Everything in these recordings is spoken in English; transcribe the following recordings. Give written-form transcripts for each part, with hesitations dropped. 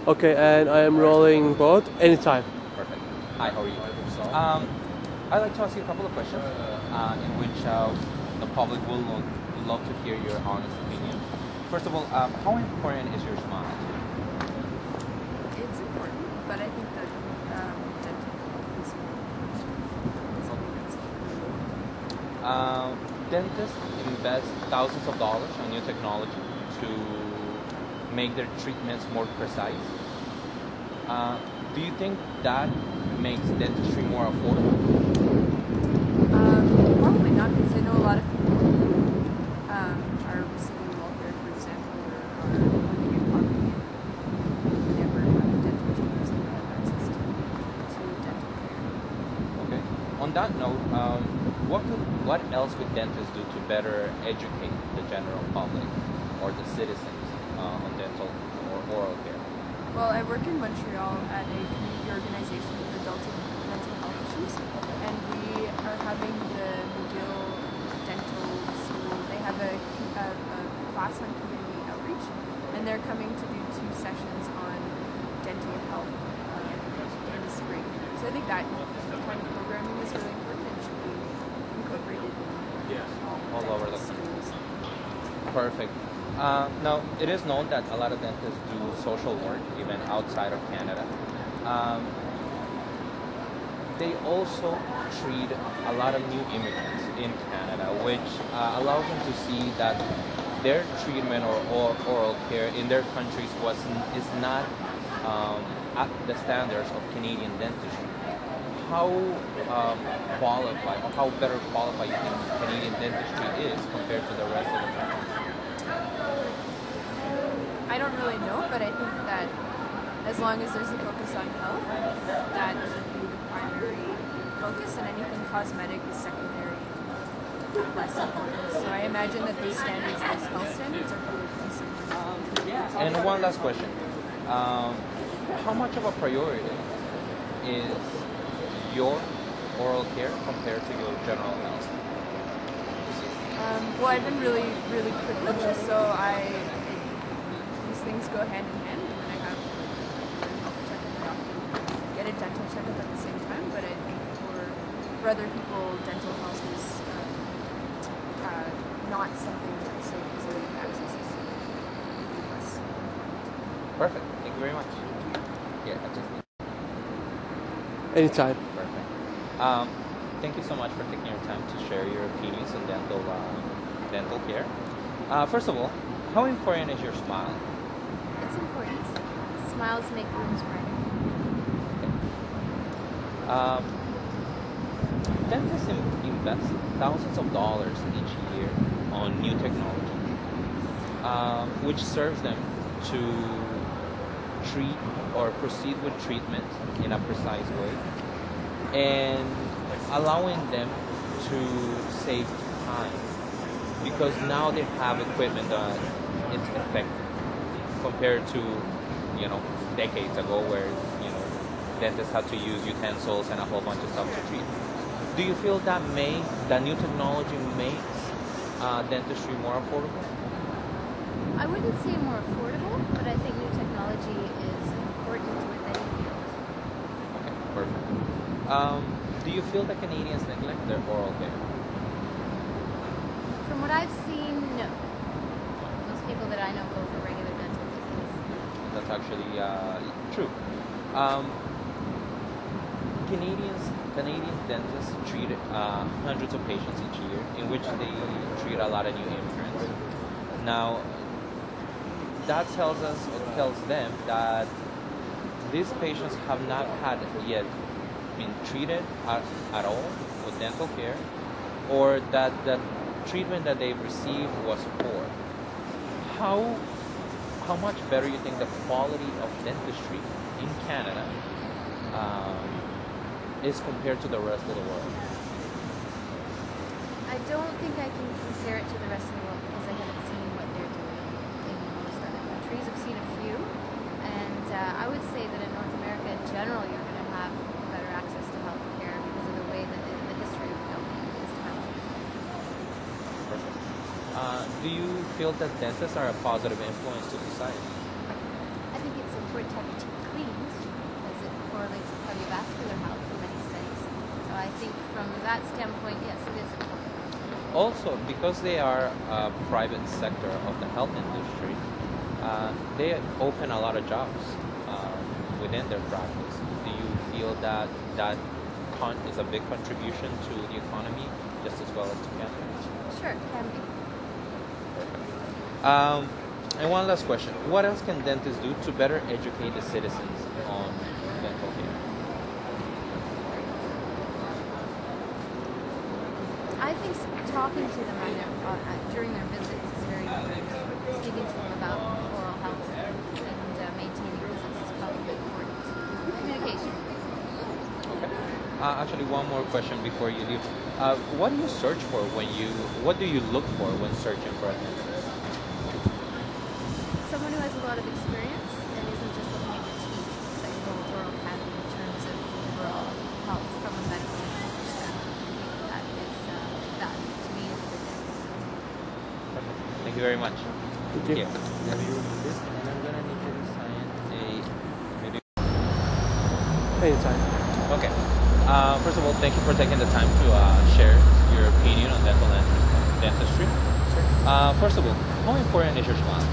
Okay, and I am rolling both anytime. Perfect. Hi, how are you? I'd like to ask you a couple of questions in which the public will love to hear your honest opinion. First of all, how important is your smile? It's important, but I think that dental health is something that's Dentists invest thousands of dollars on new technology to make their treatments more precise. Do you think that makes dentistry more affordable? probably not, because I know a lot of people are receiving welfare, for example, or are living in poverty and never have dental treatments and have access to dental care. Okay. On that note, what else could dentists do to better educate the general public or the citizens on dental or oral care? Well, I work in Montreal at a community organization for mental health issues, and we are having the McGill Dental School. They have a class on community outreach, and they're coming to do 2 sessions on dental health in the spring. So I think that kind of programming is really important and should be incorporated in All over the schools. Perfect. Now, it is known that a lot of dentists do social work even outside of Canada. They also treat a lot of new immigrants in Canada, which allows them to see that their treatment or oral care in their countries is not at the standards of Canadian dentistry. How qualified or how better qualified you think Canadian dentistry is compared to the rest of the countries? I don't really know, but I think that as long as there's a focus on health, that should be the primary focus, and anything cosmetic is secondary, less important. So I imagine that these standards, these health standards, are probably pretty similar. And one last question. How much of a priority is your oral care compared to your general health? Well, I've been really, really privileged, so these things go hand in hand, and when I have a health checkup, I often get a dental checkup at the same time, but I think for other people, dental health is not something that so easily accesses less. Perfect. Thank you very much. Yeah, I just Anytime. perfect. Thank you so much for taking your time to share your opinions on dental care. First of all, how important is your smile? It's important. Smiles make rooms brighter. Dentists invest thousands of dollars each year on new technology, which serves them to treat or proceed with treatment in a precise way, and allowing them to save time because now they have equipment that it's effective compared to decades ago where dentists had to use utensils and a whole bunch of stuff to treat. Do you feel that new technology makes dentistry more affordable? I wouldn't say more affordable, but I think new technology is important with any field. Okay, perfect. Do you feel that Canadians neglect their oral care? From what I've seen, no. Most people that I know go for regular dental visits. That's actually true. Canadian dentists treat hundreds of patients each year, in which they treat a lot of new immigrants. Now, that tells them that these patients have not had yet been treated at all with dental care, or that the treatment that they've received was poor. How much better you think the quality of dentistry in Canada is compared to the rest of the world? I don't think I can compare it to the rest of the world because I haven't seen what they're doing in most other countries. I've seen a few, and I would say that in North America in general, you're going to have better access to health care because of the way that the history of health is developed. Perfect. Do you feel that dentists are a positive influence to society? I think it's important important to have your teeth cleaned because it correlates with cardiovascular health in many studies. So I think from that standpoint, yes, it is important. Also, because they are a private sector of the health industry, they open a lot of jobs within their practice. Do you feel that is a big contribution to the economy, just as well as to Canada? Sure, it can be. And one last question. What else can dentists do to better educate the citizens on dental care? I think talking to them during their visits is very important. Speaking to them about oral health and maintaining visits is probably important. Communication. Okay. Actually, one more question before you leave. What do you search for what do you look for when searching for a dentist? Someone who has a lot of experience and isn't just looking at your teeth, that you know oral cavity in terms of overall health from a medical perspective. I think that to me is a good dentist. Thank you very much. Thank you. Here. Have you removed this? And I'm gonna need you to sign maybe. Anytime. Okay. First of all, thank you for taking the time to share your opinion on dentistry. First of all, how important is your smile?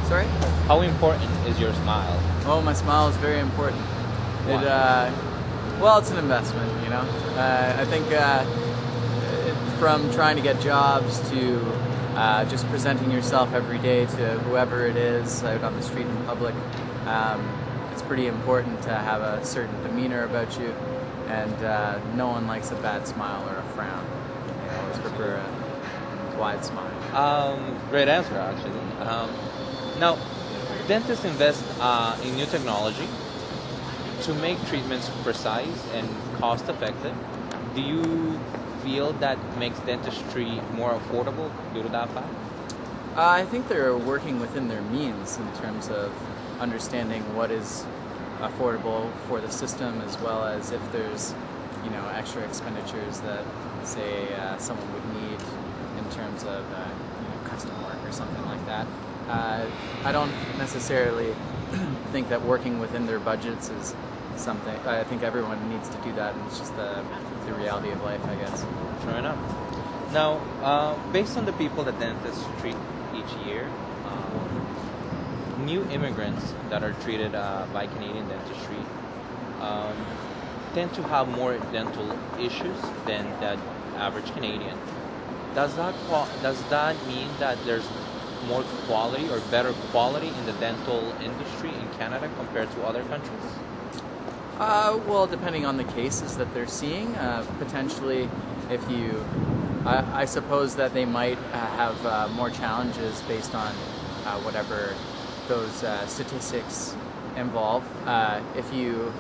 Sorry? How important is your smile? Oh, my smile is very important. Why? Well, it's an investment, you know. I think from trying to get jobs to just presenting yourself every day to whoever it is out on the street in public, it's pretty important to have a certain demeanor about you, and no one likes a bad smile or a frown. I always prefer a wide smile. Great answer, actually. Now, dentists invest in new technology to make treatments precise and cost-effective. Do you feel that makes dentistry more affordable due to that fact? I think they're working within their means in terms of understanding what is affordable for the system, as well as if there's, you know, extra expenditures that, say, someone would need in terms of custom work or something like that. I don't necessarily think that working within their budgets is something. I think everyone needs to do that, and it's just the reality of life, I guess. Fair enough. Now, based on the people that dentists treat each year, new immigrants that are treated by Canadian dentistry tend to have more dental issues than the average Canadian. Does that mean that there's more quality or better quality in the dental industry in Canada compared to other countries? Well, depending on the cases that they're seeing, potentially, if you, I suppose that they might have more challenges based on whatever those statistics involve. If you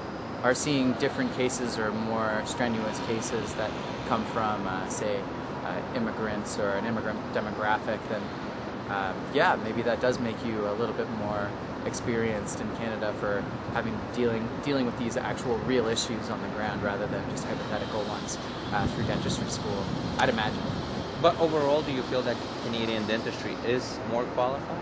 are seeing different cases or more strenuous cases that come from, say, immigrants or an immigrant demographic, then yeah, maybe that does make you a little bit more experienced in Canada for dealing with these actual real issues on the ground rather than just hypothetical ones through dentistry school, I'd imagine. But overall, do you feel that Canadian dentistry is more qualified?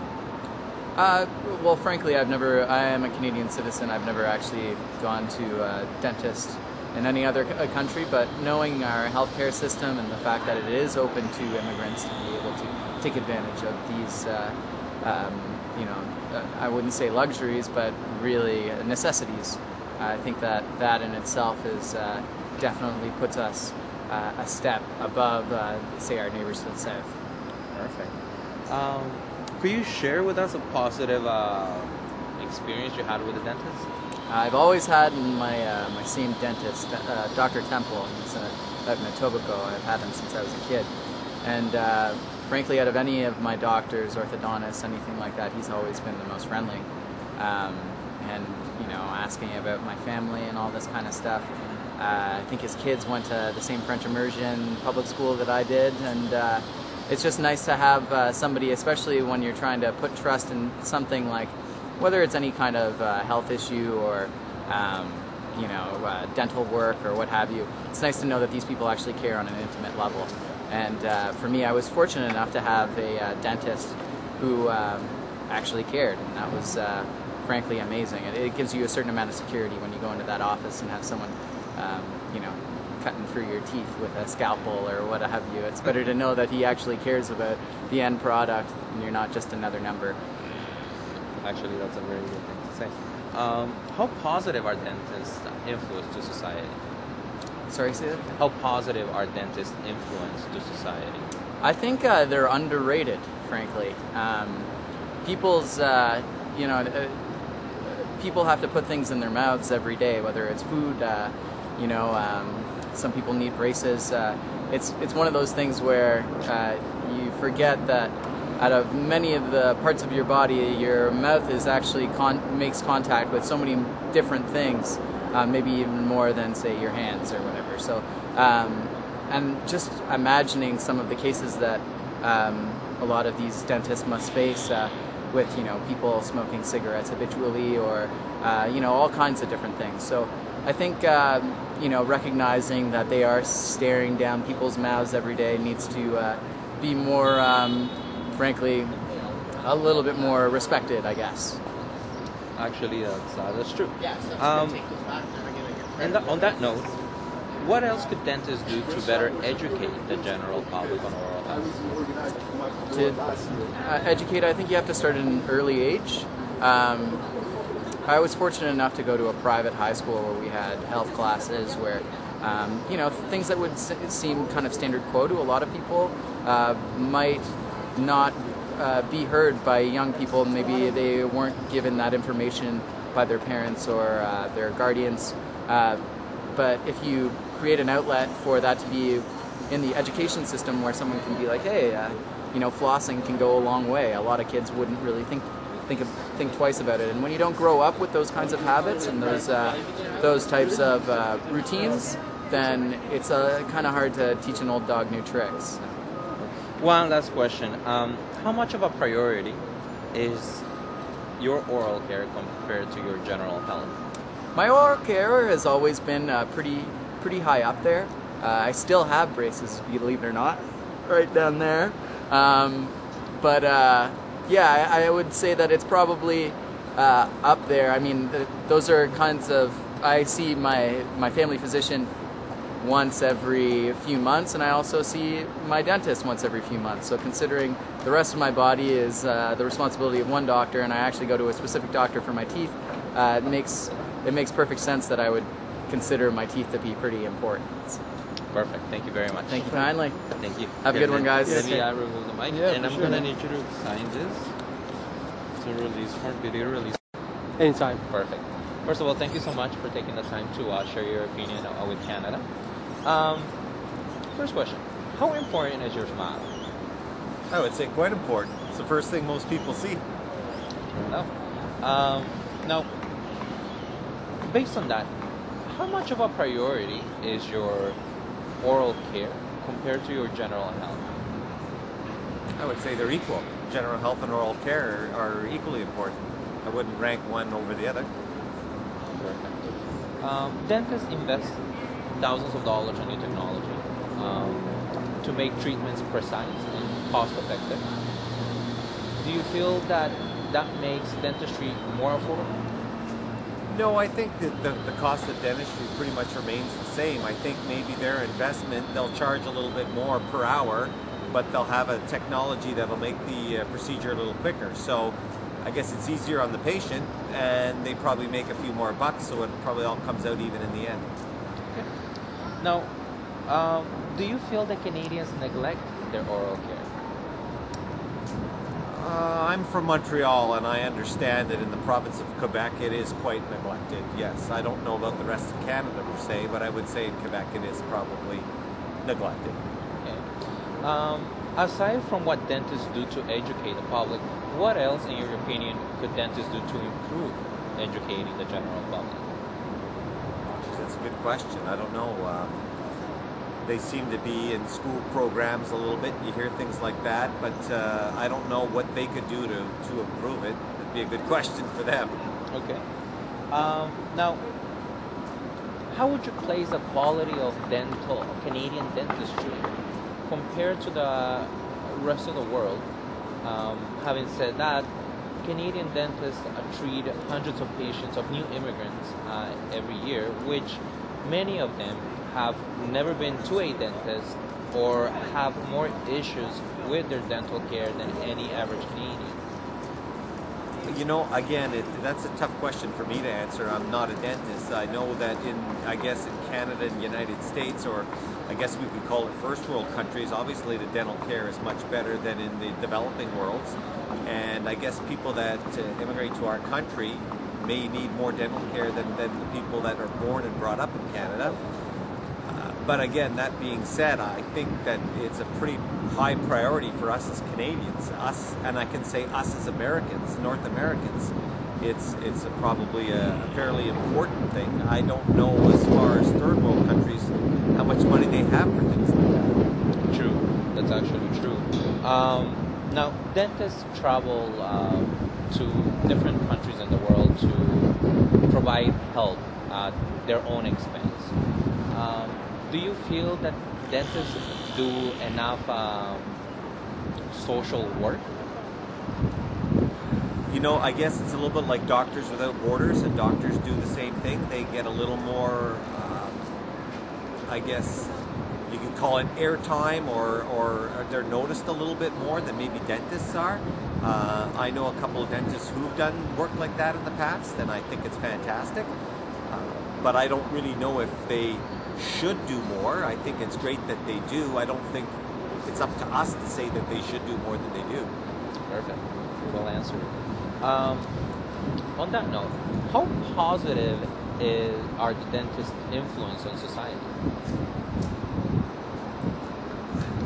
Well, frankly, I am a Canadian citizen. I've never actually gone to a dentist in any other country, but knowing our healthcare system and the fact that it is open to immigrants to be able to take advantage of these, I wouldn't say luxuries, but really necessities. I think that in itself is definitely puts us a step above, say, our neighbors to the south. Perfect. Could you share with us a positive experience you had with a dentist? I've always had my same dentist, Dr. Temple. He's out in Etobicoke. I've had him since I was a kid. And frankly, out of any of my doctors, orthodontists, anything like that, he's always been the most friendly. And, asking about my family and all this kind of stuff. I think his kids went to the same French immersion public school that I did. And it's just nice to have somebody, especially when you're trying to put trust in something like, whether it's any kind of health issue or, dental work or what have you. It's nice to know that these people actually care on an intimate level. And for me, I was fortunate enough to have a dentist who actually cared, and that was frankly amazing. It gives you a certain amount of security when you go into that office and have someone, you know, cutting through your teeth with a scalpel or what have you. It's better to know that he actually cares about the end product and you're not just another number. Actually, that's a very good thing to say. How positive are dentists' influence to society? Sorry, say that again? How positive are dentists' influence to society? I think they're underrated, frankly. People's, you know, people have to put things in their mouths every day, whether it's food, you know, some people need braces. It's one of those things where you forget that out of many of the parts of your body, your mouth is actually makes contact with so many different things, maybe even more than, say, your hands or whatever. So, and just imagining some of the cases that a lot of these dentists must face with, you know, people smoking cigarettes habitually or, you know, all kinds of different things. So I think, you know, recognizing that they are staring down people's mouths every day needs to be more, frankly, a little bit more respected, I guess. Actually, that's true. And on that note, what else could dentists do to better educate the general public on oral health? To educate, I think you have to start at an early age. I was fortunate enough to go to a private high school where we had health classes where, you know, things that would seem kind of standard quo to a lot of people might not be heard by young people. Maybe they weren't given that information by their parents or their guardians. But if you create an outlet for that to be in the education system where someone can be like, hey, you know, flossing can go a long way. A lot of kids wouldn't really think twice about it. And when you don't grow up with those kinds of habits and those types of routines, then it's kind of hard to teach an old dog new tricks. One last question. How much of a priority is your oral care compared to your general health? My oral care has always been pretty high up there. I still have braces, believe it or not, right down there. But yeah, I would say that it's probably up there. I mean, those are kinds of... I see my family physician once every few months, and I also see my dentist once every few months. So considering the rest of my body is the responsibility of one doctor, and I actually go to a specific doctor for my teeth, it makes perfect sense that I would consider my teeth to be pretty important. Perfect. Thank you very much. Thank you kindly. Thank you. Have a good one, guys. Let me remove the mic, and I'm sure, going to man. need you to sign this to release for video release. Anytime. Perfect. First of all, thank you so much for taking the time to share your opinion with Canada. First question. How important is your smile? I would say quite important. It's the first thing most people see. No. Now, based on that, how much of a priority is your oral care compared to your general health? I would say they're equal. General health and oral care are equally important. I wouldn't rank one over the other. Perfect. Dentists invest thousands of dollars in new technology to make treatments precise and cost-effective. Do you feel that makes dentistry more affordable? No, I think that the cost of dentistry pretty much remains the same. I think maybe their investment, they'll charge a little bit more per hour, but they'll have a technology that'll make the procedure a little quicker. So I guess it's easier on the patient, and they probably make a few more bucks, so it probably all comes out even in the end. Okay. Now, do you feel that Canadians neglect their oral care? I'm from Montreal, and I understand that in the province of Quebec it is quite neglected. Yes, I don't know about the rest of Canada per se, but I would say in Quebec it is probably neglected. Okay. Aside from what dentists do to educate the public, what else, in your opinion, could dentists do to improve educating the general public? That's a good question. I don't know. They seem to be in school programs a little bit. You hear things like that, but I don't know what they could do to improve it. It'd be a good question for them. Okay. Now, how would you place the quality of Canadian dentistry compared to the rest of the world? Having said that, Canadian dentists treat hundreds of patients of new immigrants every year, which many of them have never been to a dentist or have more issues with their dental care than any average Canadian. You know, again, that's a tough question for me to answer. I'm not a dentist. I know that in Canada and the United States, or I guess we could call it first world countries, obviously the dental care is much better than in the developing worlds. And I guess people that immigrate to our country may need more dental care than the people that are born and brought up in Canada. But again, that being said, I think that it's a pretty high priority for us as Canadians, and I can say us as Americans, North Americans. It's probably a fairly important thing. I don't know as far as third world countries how much money they have for things like that. True, that's actually true. Now, dentists travel to different countries in the world to provide help at their own expense. Do you feel that dentists do enough social work? You know, I guess it's a little bit like Doctors Without Borders, and doctors do the same thing. They get a little more, I guess you can call it airtime, or they're noticed a little bit more than maybe dentists are. I know a couple of dentists who've done work like that in the past, and I think it's fantastic. But I don't really know if they should do more. I think it's great that they do. I don't think it's up to us to say that they should do more than they do. Perfect. Well answered. On that note, how positive are the dentist's influence on society?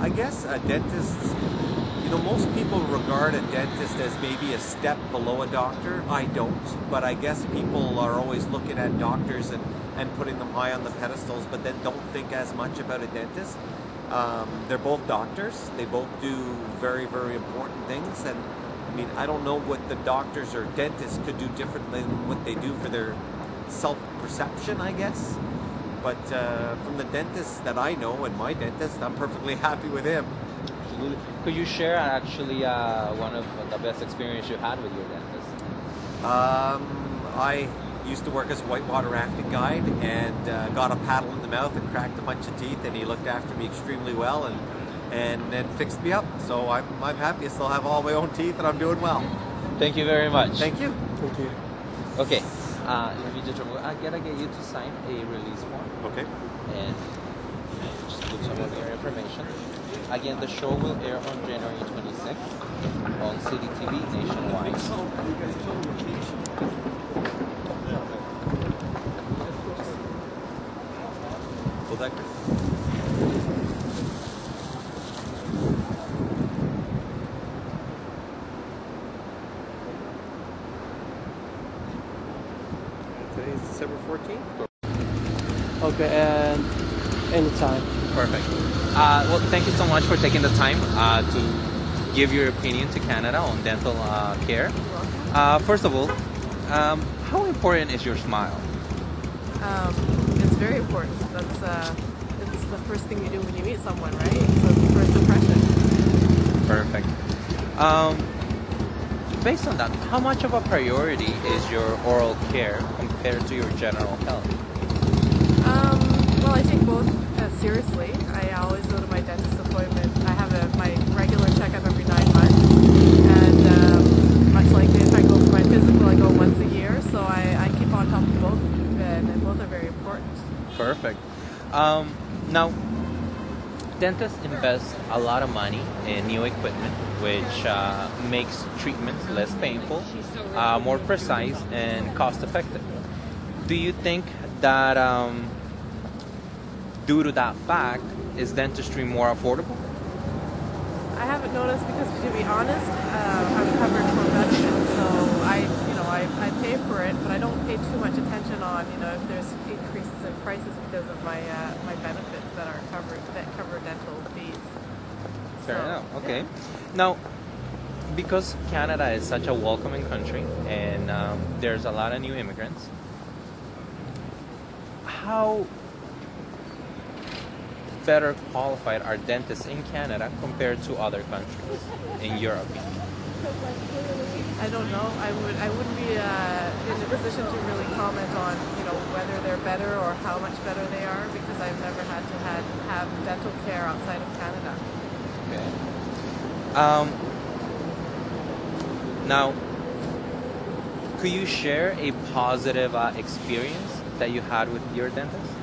I guess a dentist, you know, most people regard a dentist as maybe a step below a doctor. I don't, but I guess people are always looking at doctors and putting them high on the pedestals, but then don't think as much about a dentist. They're both doctors. They both do very, very important things, and I mean, I don't know what the doctors or dentists could do differently than what they do for their self-perception, I guess. But from the dentist that I know, and my dentist, I'm perfectly happy with him. Absolutely. Could you share actually one of the best experience you had with your dentist? I used to work as a whitewater rafting guide, and got a paddle in the mouth and cracked a bunch of teeth, and he looked after me extremely well and then fixed me up. So I'm happy I still have all my own teeth and I'm doing well. Thank you very much. Thank you. Thank you. Okay. Let me just remove. I gotta get you to sign a release form. Okay. And just put some of your information. Again, the show will air on January 26th on City TV nationwide. Well, that Today's December 14th. Okay, and anytime. Perfect. Well, thank you so much for taking the time to give your opinion to Canada on dental care. First of all, how important is your smile? It's very important. It's the first thing you do when you meet someone, right? So it's the first impression. Perfect. Based on that, how much of a priority is your oral care compared to your general health? Well, I take both seriously. I always go to my dentist appointment. I have my regular checkup every 9 months, and much like if I go for my physical, I go once a year. So I keep on top of both, and both are very important. Perfect. Now, dentists invest a lot of money in new equipment, which makes treatments less painful, more precise, and cost-effective. Do you think that due to that fact, is dentistry more affordable? I haven't noticed because, to be honest, I'm covered for medicine, so I pay for it, but I don't pay too much attention on if there's increases in prices because of my my benefits that cover dental fees. Fair So, enough. Okay. yeah. Now, because Canada is such a welcoming country and there's a lot of new immigrants, how better qualified are dentists in Canada compared to other countries, in your opinion? I don't know. I wouldn't be in a position to really comment on, whether they're better or how much better they are, because I've never had to have dental care outside of Canada. Okay. Now, could you share a positive experience that you had with your dentist?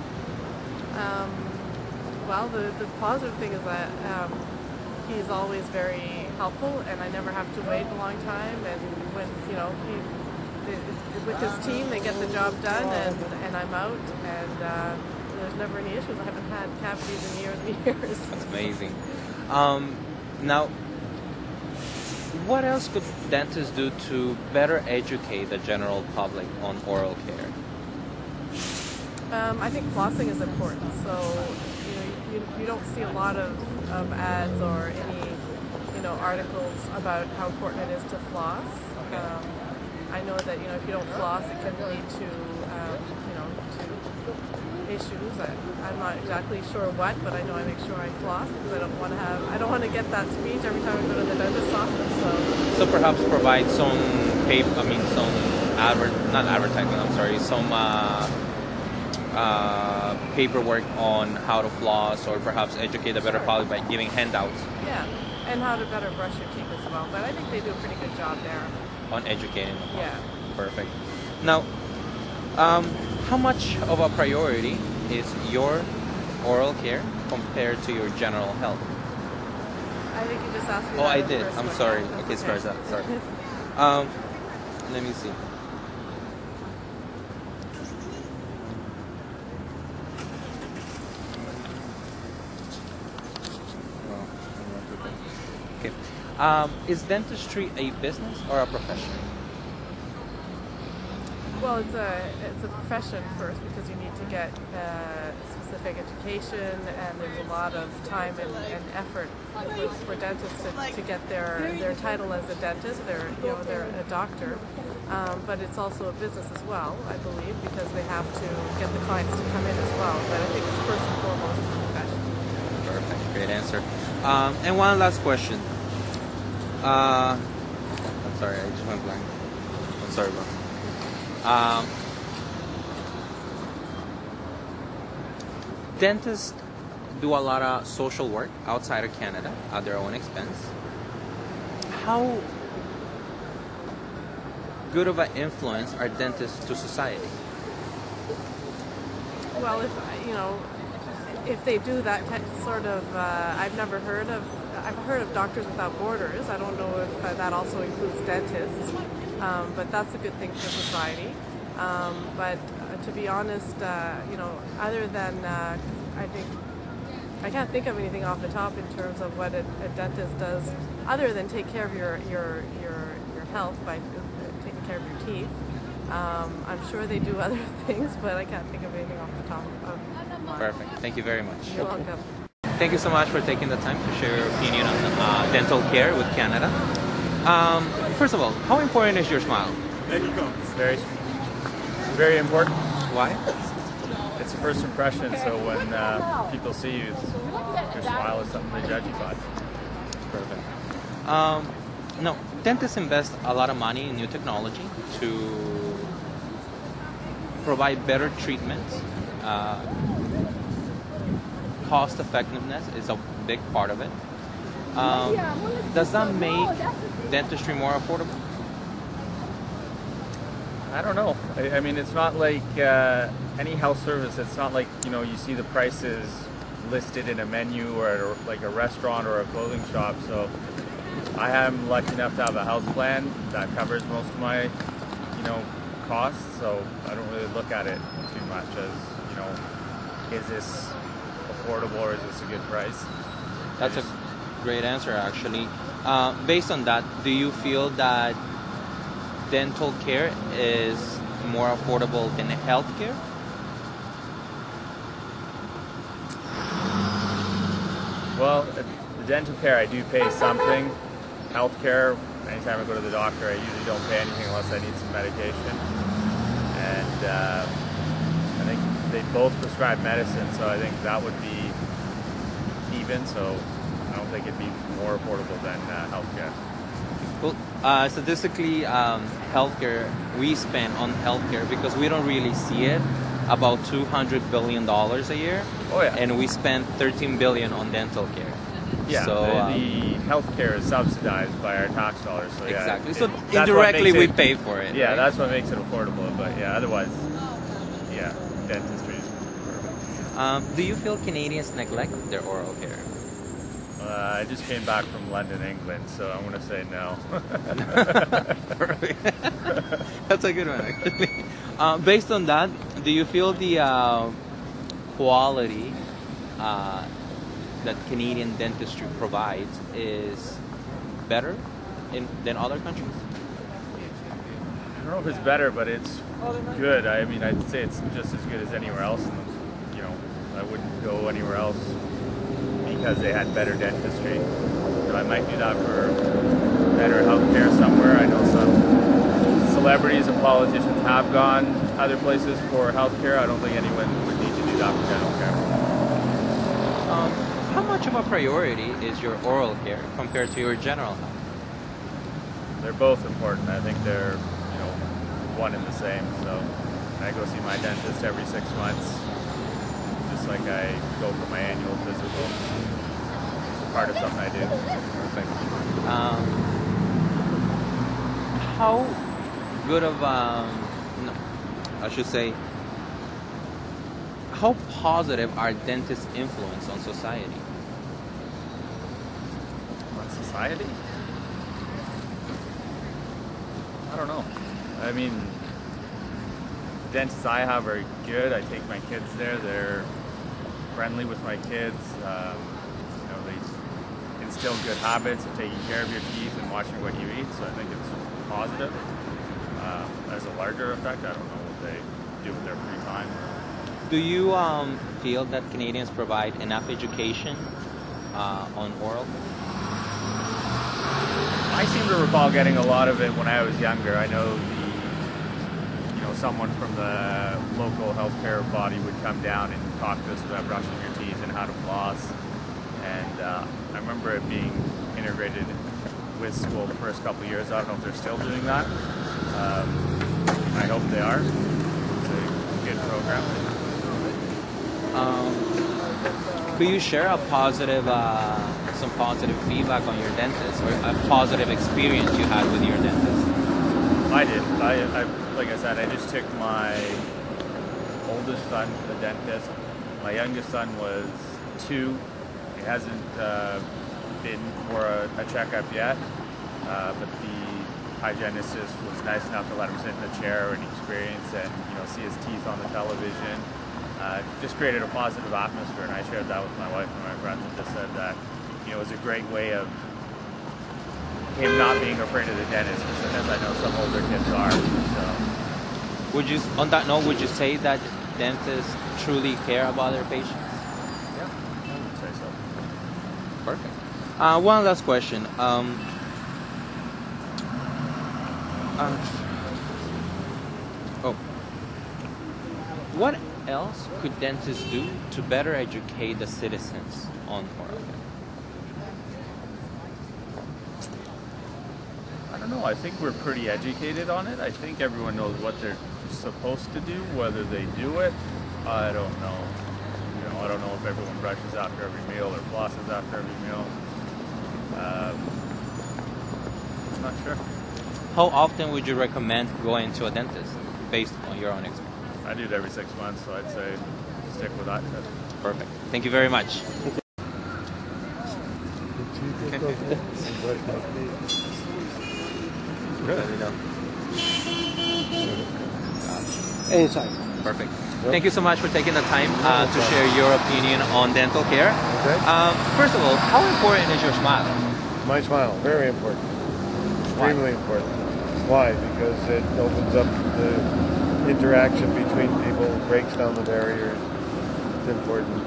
Well, the positive thing is that he's always very helpful, and I never have to wait a long time. And when with his team, they get the job done, and I'm out, and there's never any issues. I haven't had cavities in years and years. That's amazing. Now, what else could dentists do to better educate the general public on oral care? I think flossing is important. So you don't see a lot of ads or any articles about how important it is to floss. I know that if you don't floss, it can lead to to issues. I'm not exactly sure what, but I know I make sure I floss because I don't want to get that speech every time I go to the dentist's office. So perhaps provide some paperwork on how to floss, or perhaps educate the better public by giving handouts. Yeah, and how to better brush your teeth as well. But I think they do a pretty good job there. On educating the public. Yeah. Perfect. Now, how much of a priority is your oral care compared to your general health? I think you just asked me. Oh, that I in the did. first I'm one. sorry. Yeah, Okay, that's sorry. Let me see. Okay. Is dentistry a business or a profession? Well, it's a profession first because you need to get specific education, and there's a lot of time and effort for dentists to get their title as a dentist. They're a doctor, but it's also a business as well, I believe, because they have to get the clients to come in as well. But I think it's first and foremost it's a profession. Perfect, great answer. And one last question. I'm sorry, I just went blank. I'm sorry, bro. Dentists do a lot of social work outside of Canada at their own expense. How good of an influence are dentists to society? Well, if they do that sort of, I've heard of Doctors Without Borders. I don't know if that also includes dentists, but that's a good thing for society. But to be honest, other than I can't think of anything off the top in terms of what a dentist does, other than take care of your health by taking care of your teeth. I'm sure they do other things, but I can't think of anything off the top of my head. Perfect. Thank you very much. You're welcome. Thank you so much for taking the time to share your opinion on dental care with Canada. First of all, how important is your smile? It's very important. Why? It's a first impression, so when people see you, your smile is something they judge you by. Perfect. No, dentists invest a lot of money in new technology to provide better treatments. Cost effectiveness is a big part of it. Does that make dentistry more affordable? I don't know. I mean, it's not like any health service. It's not like you see the prices listed in a menu or at like a restaurant or a clothing shop. So I am lucky enough to have a health plan that covers most of my costs. So I don't really look at it too much as is this affordable or is this a good price? That's a great answer, actually. Based on that, do you feel that dental care is more affordable than health care? Well, the dental care I do pay something. Health care, anytime I go to the doctor, I usually don't pay anything unless I need some medication. And I think they both prescribe medicine, so I think that would be even. So I don't think it'd be more affordable than health care. Well, statistically, healthcare, we spend on healthcare because we don't really see it about $200 billion a year. Oh yeah. And we spend $13 billion on dental care. Yeah, So, the healthcare is subsidized by our tax dollars. So yeah, exactly. So that's what indirectly makes we it- pay for it. Yeah, right? that's what makes it affordable. But yeah, otherwise, yeah, dentistry is affordable. Do you feel Canadians neglect their oral care? I just came back from London, England, so I'm gonna say no. That's a good one, actually. Based on that, do you feel the quality that Canadian dentistry provides is better than other countries? I don't know if it's better, but it's good. I mean, I'd say it's just as good as anywhere else. And, you know, I wouldn't go anywhere else because they had better dentistry. You know, I might do that for better healthcare somewhere. I know some celebrities and politicians have gone other places for healthcare. I don't think anyone would need to do that for dental care. How much of a priority is your oral care compared to your general health? They're both important. I think they're, you know, one and the same. So I go see my dentist every 6 months, just like I go for my annual physical. It's a part of something I do. Perfect. How good of no, I should say, how positive are dentists' influence on society? On society? I don't know. I mean, the dentists I have are good. I take my kids there. They're friendly with my kids. You know, they instill good habits of taking care of your teeth and watching what you eat. So I think it's positive. As a larger effect, I don't know what they do with their free time. Do you feel that Canadians provide enough education on oral? I seem to recall getting a lot of it when I was younger. I know someone from the local healthcare body would come down and talk to us about brushing your teeth and how to floss. And I remember it being integrated with school the first couple of years. I don't know if they're still doing that. I hope they are. It's a good program. Could you share a positive, some positive feedback on your dentist, or a positive experience you had with your dentist? I did. I like I said, I just took my oldest son to the dentist. My youngest son was 2. He hasn't been for a checkup yet, but the hygienist was nice enough to let him sit in the chair and experience and see his teeth on the television. Just created a positive atmosphere, and I shared that with my wife and my friends, and just said that it was a great way of him not being afraid of the dentist, as I know some older kids are. So, would you, on that note, would you say that dentists truly care about their patients? Yeah, I would say so. Perfect. One last question. What else could dentists do to better educate the citizens on oral care? I don't know. I think we're pretty educated on it. I think everyone knows what they're supposed to do. Whether they do it, I don't know. I don't know if everyone brushes after every meal or flosses after every meal. I'm not sure. How often would you recommend going to a dentist based on your own experience? I do it every 6 months, so I'd say stick with that. Perfect. Thank you very much. Anytime. Perfect. Thank you so much for taking the time to share your opinion on dental care. Okay. First of all, how important is your smile? My smile, very important. Extremely important. Why? Because it opens up the interaction between people, breaks down the barriers. It's important.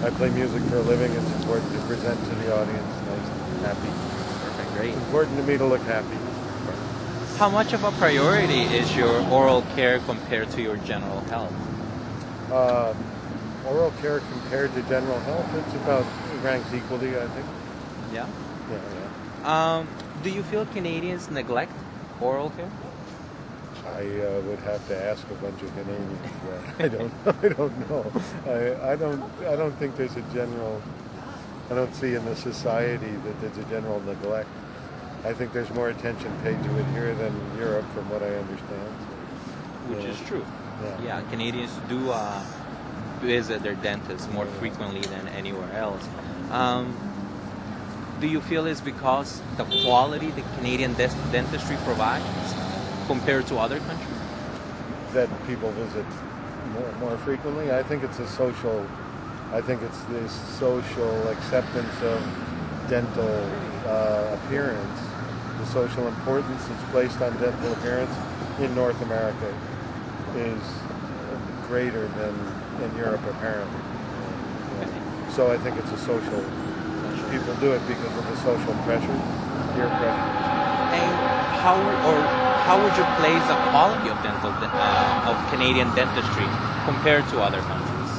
I play music for a living. It's important to present to the audience nice and happy. Perfect, great. It's important to me to look happy. How much of a priority is your oral care compared to your general health? Oral care compared to general health, it ranks equally, I think. Yeah. Yeah. Do you feel Canadians neglect oral care? I would have to ask a bunch of Canadians. I don't know. I don't think there's a general. I don't see in the society that there's a general neglect. I think there's more attention paid to it here than Europe, from what I understand. Which Yeah. is true. Yeah. Yeah, Canadians do visit their dentists more frequently than anywhere else. Do you feel it's because the quality the Canadian dentistry provides compared to other countries? That people visit more frequently. I think it's a social. I think it's the social acceptance of dental appearance, the social importance that's placed on dental appearance in North America is greater than in Europe, apparently. So I think it's a social. People do it because of the social pressure, peer pressure. And how would you place the quality of of Canadian dentistry compared to other countries?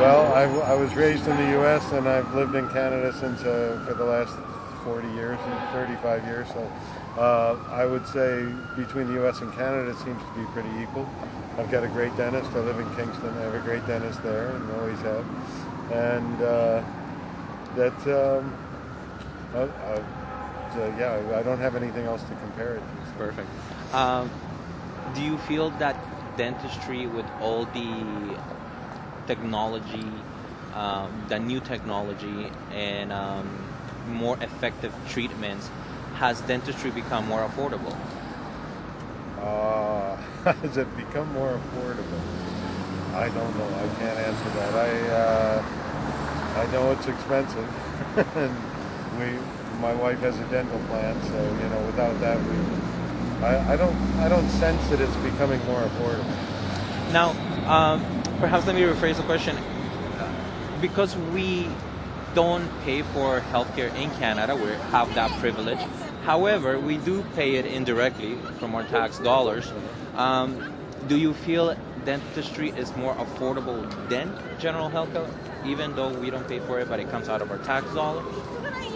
Well, I was raised in the U.S. and I've lived in Canada since for the last 40 years, 35 years. So I would say between the U.S. and Canada, it seems to be pretty equal. I've got a great dentist. I live in Kingston. I have a great dentist there, and always have. And I don't have anything else to compare it to. Perfect. Do you feel that dentistry, with all the technology, the new technology, and more effective treatments, has dentistry become more affordable? Has it become more affordable? I don't know. I can't answer that. I know it's expensive, and my wife has a dental plan, so without that, I don't sense that it's becoming more affordable. Now, perhaps let me rephrase the question. Because we don't pay for healthcare in Canada, we have that privilege. However, we do pay it indirectly from our tax dollars. Do you feel dentistry is more affordable than general healthcare, even though we don't pay for it, but it comes out of our tax dollars?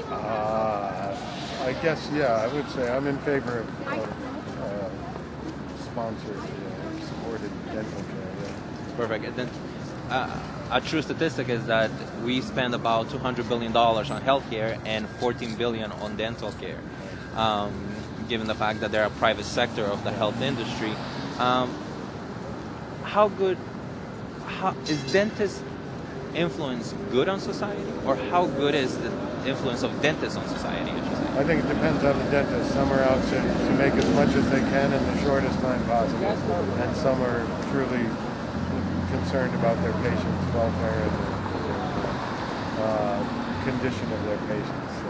I guess, yeah, I would say I'm in favor of sponsored, supported dental care. Yeah. Perfect. And then, a true statistic is that we spend about $200 billion on healthcare and $14 billion on dental care. Given the fact that they're a private sector of the health industry, is dentist influence good on society, or how good is the influence of dentists on society, I should say? I think it depends on the dentist. Some are out to make as much as they can in the shortest time possible, and some are truly concerned about their patients' welfare and the condition of their patients. So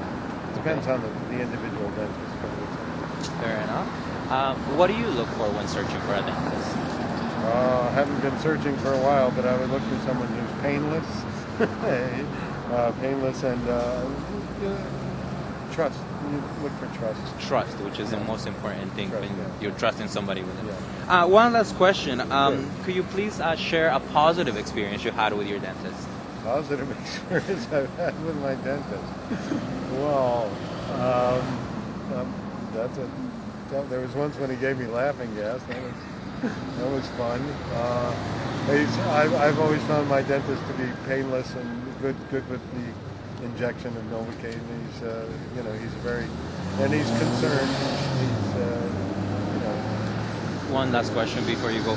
it depends on the individual dentist. Fair enough. What do you look for when searching for a dentist? I haven't been searching for a while, but I would look for someone who's painless, painless and trust. You look for trust. Trust, which is the most important thing when you're trusting somebody with it. Yeah. One last question. Could you please share a positive experience you had with your dentist? Positive experience I've had with my dentist. Well, there was once when he gave me laughing gas. That was fun. I've always found my dentist to be painless and good with the injection of Novocaine. He's concerned. One last question before you go.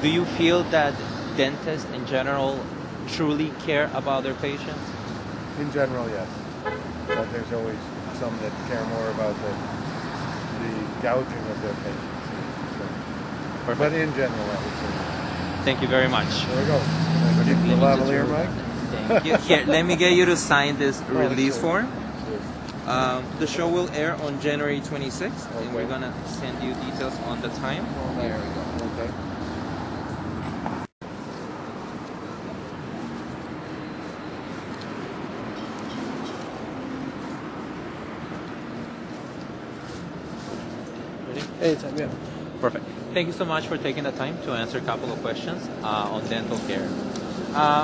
Do you feel that dentists in general truly care about their patients? In general, yes. But there's always some that care more about the gouging of their patients. Perfect. But in general, I would say. Thank you very much. There we go. Keep the lavalier mic. Thank you. Here, let me get you to sign this release form. The show will air on January 26th, and we're going to send you details on the time. Here we go. Okay. Ready? Anytime, yeah. Perfect. Thank you so much for taking the time to answer a couple of questions on dental care.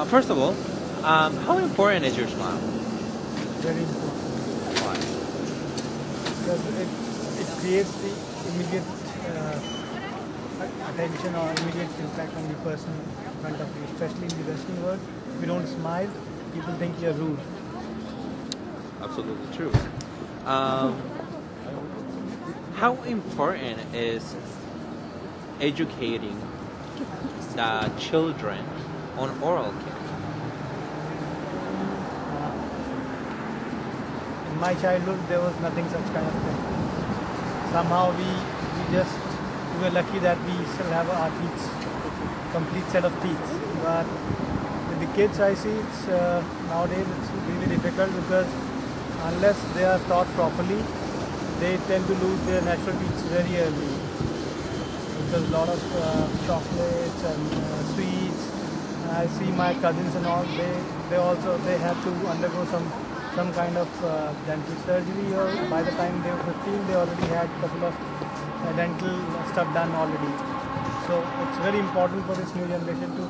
First of all, how important is your smile? Very important. Why? because it creates the immediate attention or immediate impact on the person in front of you, especially in the Western world. If you don't smile, people think you're rude. Absolutely true. How important is educating the children on oral care? In my childhood, there was nothing such kind of thing. Somehow we were lucky that we still have our teeth, complete set of teeth. But with the kids, I see nowadays it's really difficult because unless they are taught properly, they tend to lose their natural teeth very early. Because a lot of chocolates and sweets. I see my cousins and all. They have to undergo some kind of dental surgery, or by the time they were 15, they already had a couple of dental stuff done already. So it's very important for this new generation to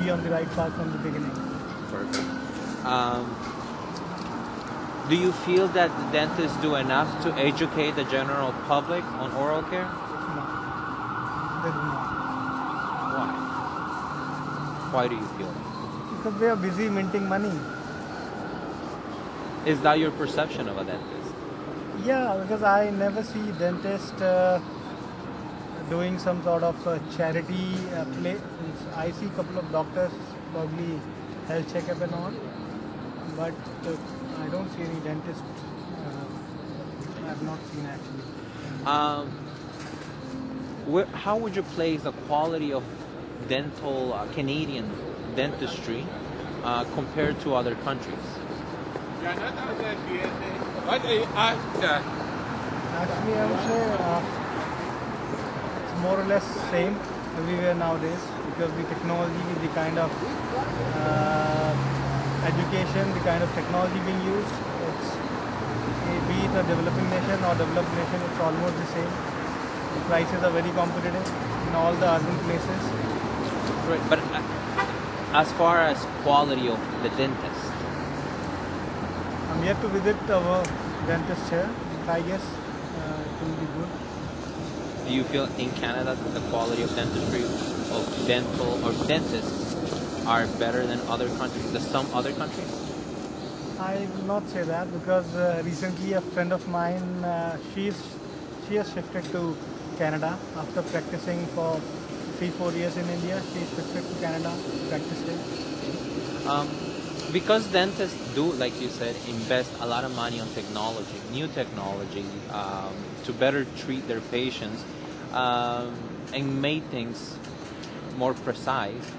be on the right path from the beginning. Perfect. Do you feel that the dentists do enough to educate the general public on oral care? No, they do not. Why? Why do you feel that? Because they are busy minting money. Is that your perception of a dentist? Yeah, because I never see dentist doing some sort of charity play. I see a couple of doctors, probably health checkup and all, but I don't see any dentist. I have not seen actually. How would you place the quality of dental Canadian dentistry compared to other countries? Actually, I would say it's more or less same everywhere nowadays, because the technology, the kind of education, the kind of technology being used, it's, be it a developing nation or developed nation, it's almost the same. The prices are very competitive in all the urban places. Right, but as far as quality of the dentist, I'm yet to visit our dentist here, but I guess it will be good. do you feel in Canada that the quality of dentistry of dental or dentists are better than other countries, some other countries? I will not say that, because recently a friend of mine, she has shifted to Canada after practicing for 3-4 years in India. She shifted to Canada to practice here. Because dentists do, like you said, invest a lot of money on technology, new technology, to better treat their patients and make things more precise.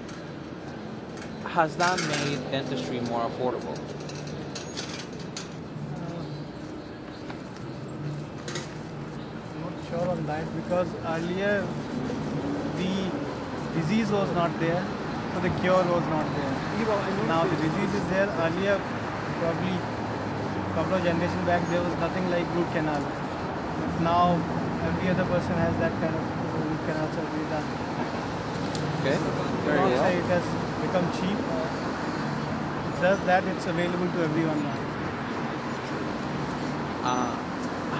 Has that made dentistry more affordable? I'm not sure on that, because earlier the disease was not there, so the cure was not there. Now the disease is there. Earlier, probably a couple of generations back, there was nothing like root canal. But now every other person has that kind of root canal surgery done. Okay, I would not say it has become cheap. It's just that it's available to everyone now.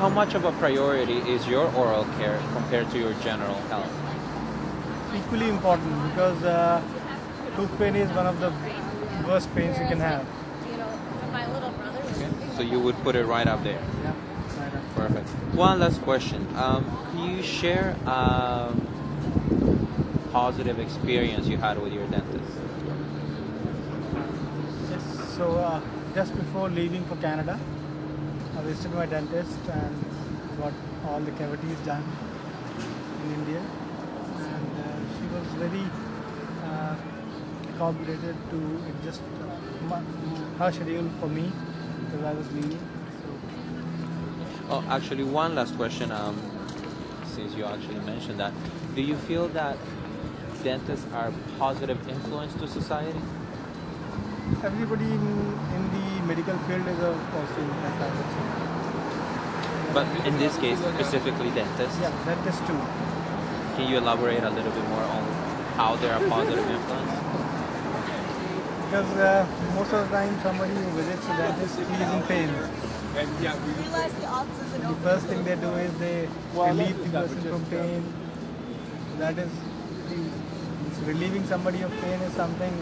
How much of a priority is your oral care compared to your general health? Equally important, because tooth pain is one of the worst pains you can have. Okay. So you would put it right up there. Yeah, right up. Perfect. One last question. Can you share a positive experience you had with your dentist? Yes, so just before leaving for Canada, I visited my dentist and got all the cavities done in India, and she was very accommodated to adjust her schedule for me because I was leaving. So. Oh, actually, one last question. Since you actually mentioned that, do you feel that dentists are a positive influence to society? Everybody in the medical field is a positive impact, I would say. But in this case, specifically dentists? Yeah, dentists too. Can you elaborate a little bit more on how they're a positive influence? Because most of the time somebody who visits a dentist, he is in pain. Realize the odds isn't The open. first thing they do is they relieve the person from pain. That is, relieving somebody of pain is something,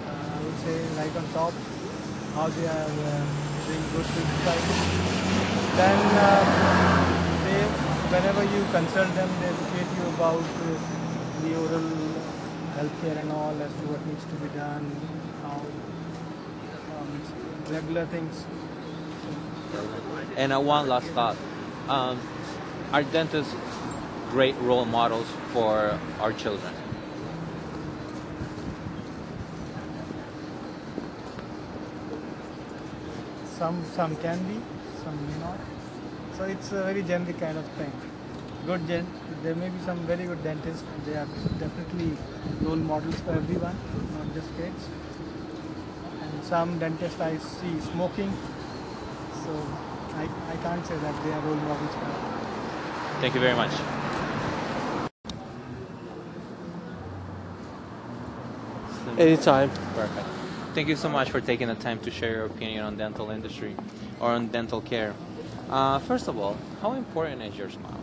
I would say, right on top. How they are doing good to society. Then, whenever you consult them, they educate you about the oral healthcare and all, as to what needs to be done, how regular things. And one last thought. Are dentists great role models for our children? Some can be, some may not. So it's a very generic kind of thing. There may be some very good dentists. They are definitely role models for everyone, not just kids. And some dentists I see smoking, so I can't say that they are role models for everyone. Thank you very much. Anytime. Perfect. Thank you so much for taking the time to share your opinion on dental industry or on dental care. First of all, how important is your smile?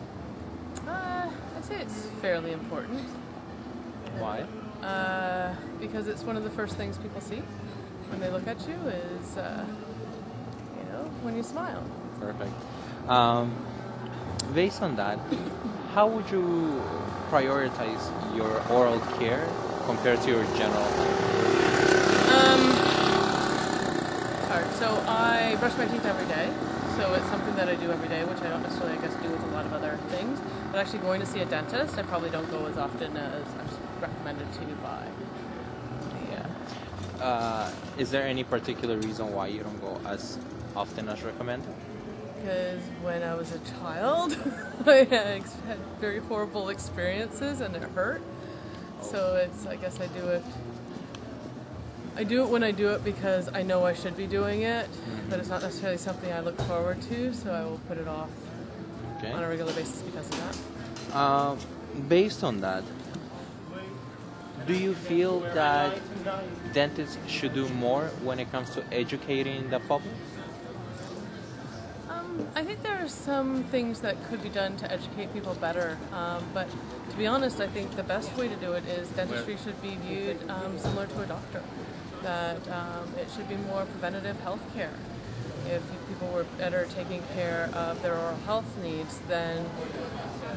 I'd say it's fairly important. Why? Because it's one of the first things people see when they look at you is, when you smile. Perfect. Based on that, how would you prioritize your oral care compared to your general health? Hard. So I brush my teeth every day. So it's something that I do every day, which I don't necessarily, do with a lot of other things. But actually going to see a dentist, I probably don't go as often as I'm recommended to by. Is there any particular reason why you don't go as often as recommended? Because when I was a child, I had very horrible experiences and it hurt. So I guess I do it. I do it when I do it because I know I should be doing it, but it's not necessarily something I look forward to, so I will put it off on a regular basis because of that. Based on that, do you feel that dentists should do more when it comes to educating the public? I think there are some things that could be done to educate people better, but to be honest, I think the best way to do it is dentistry should be viewed similar to a doctor. That it should be more preventative health care. If people were better taking care of their oral health needs, then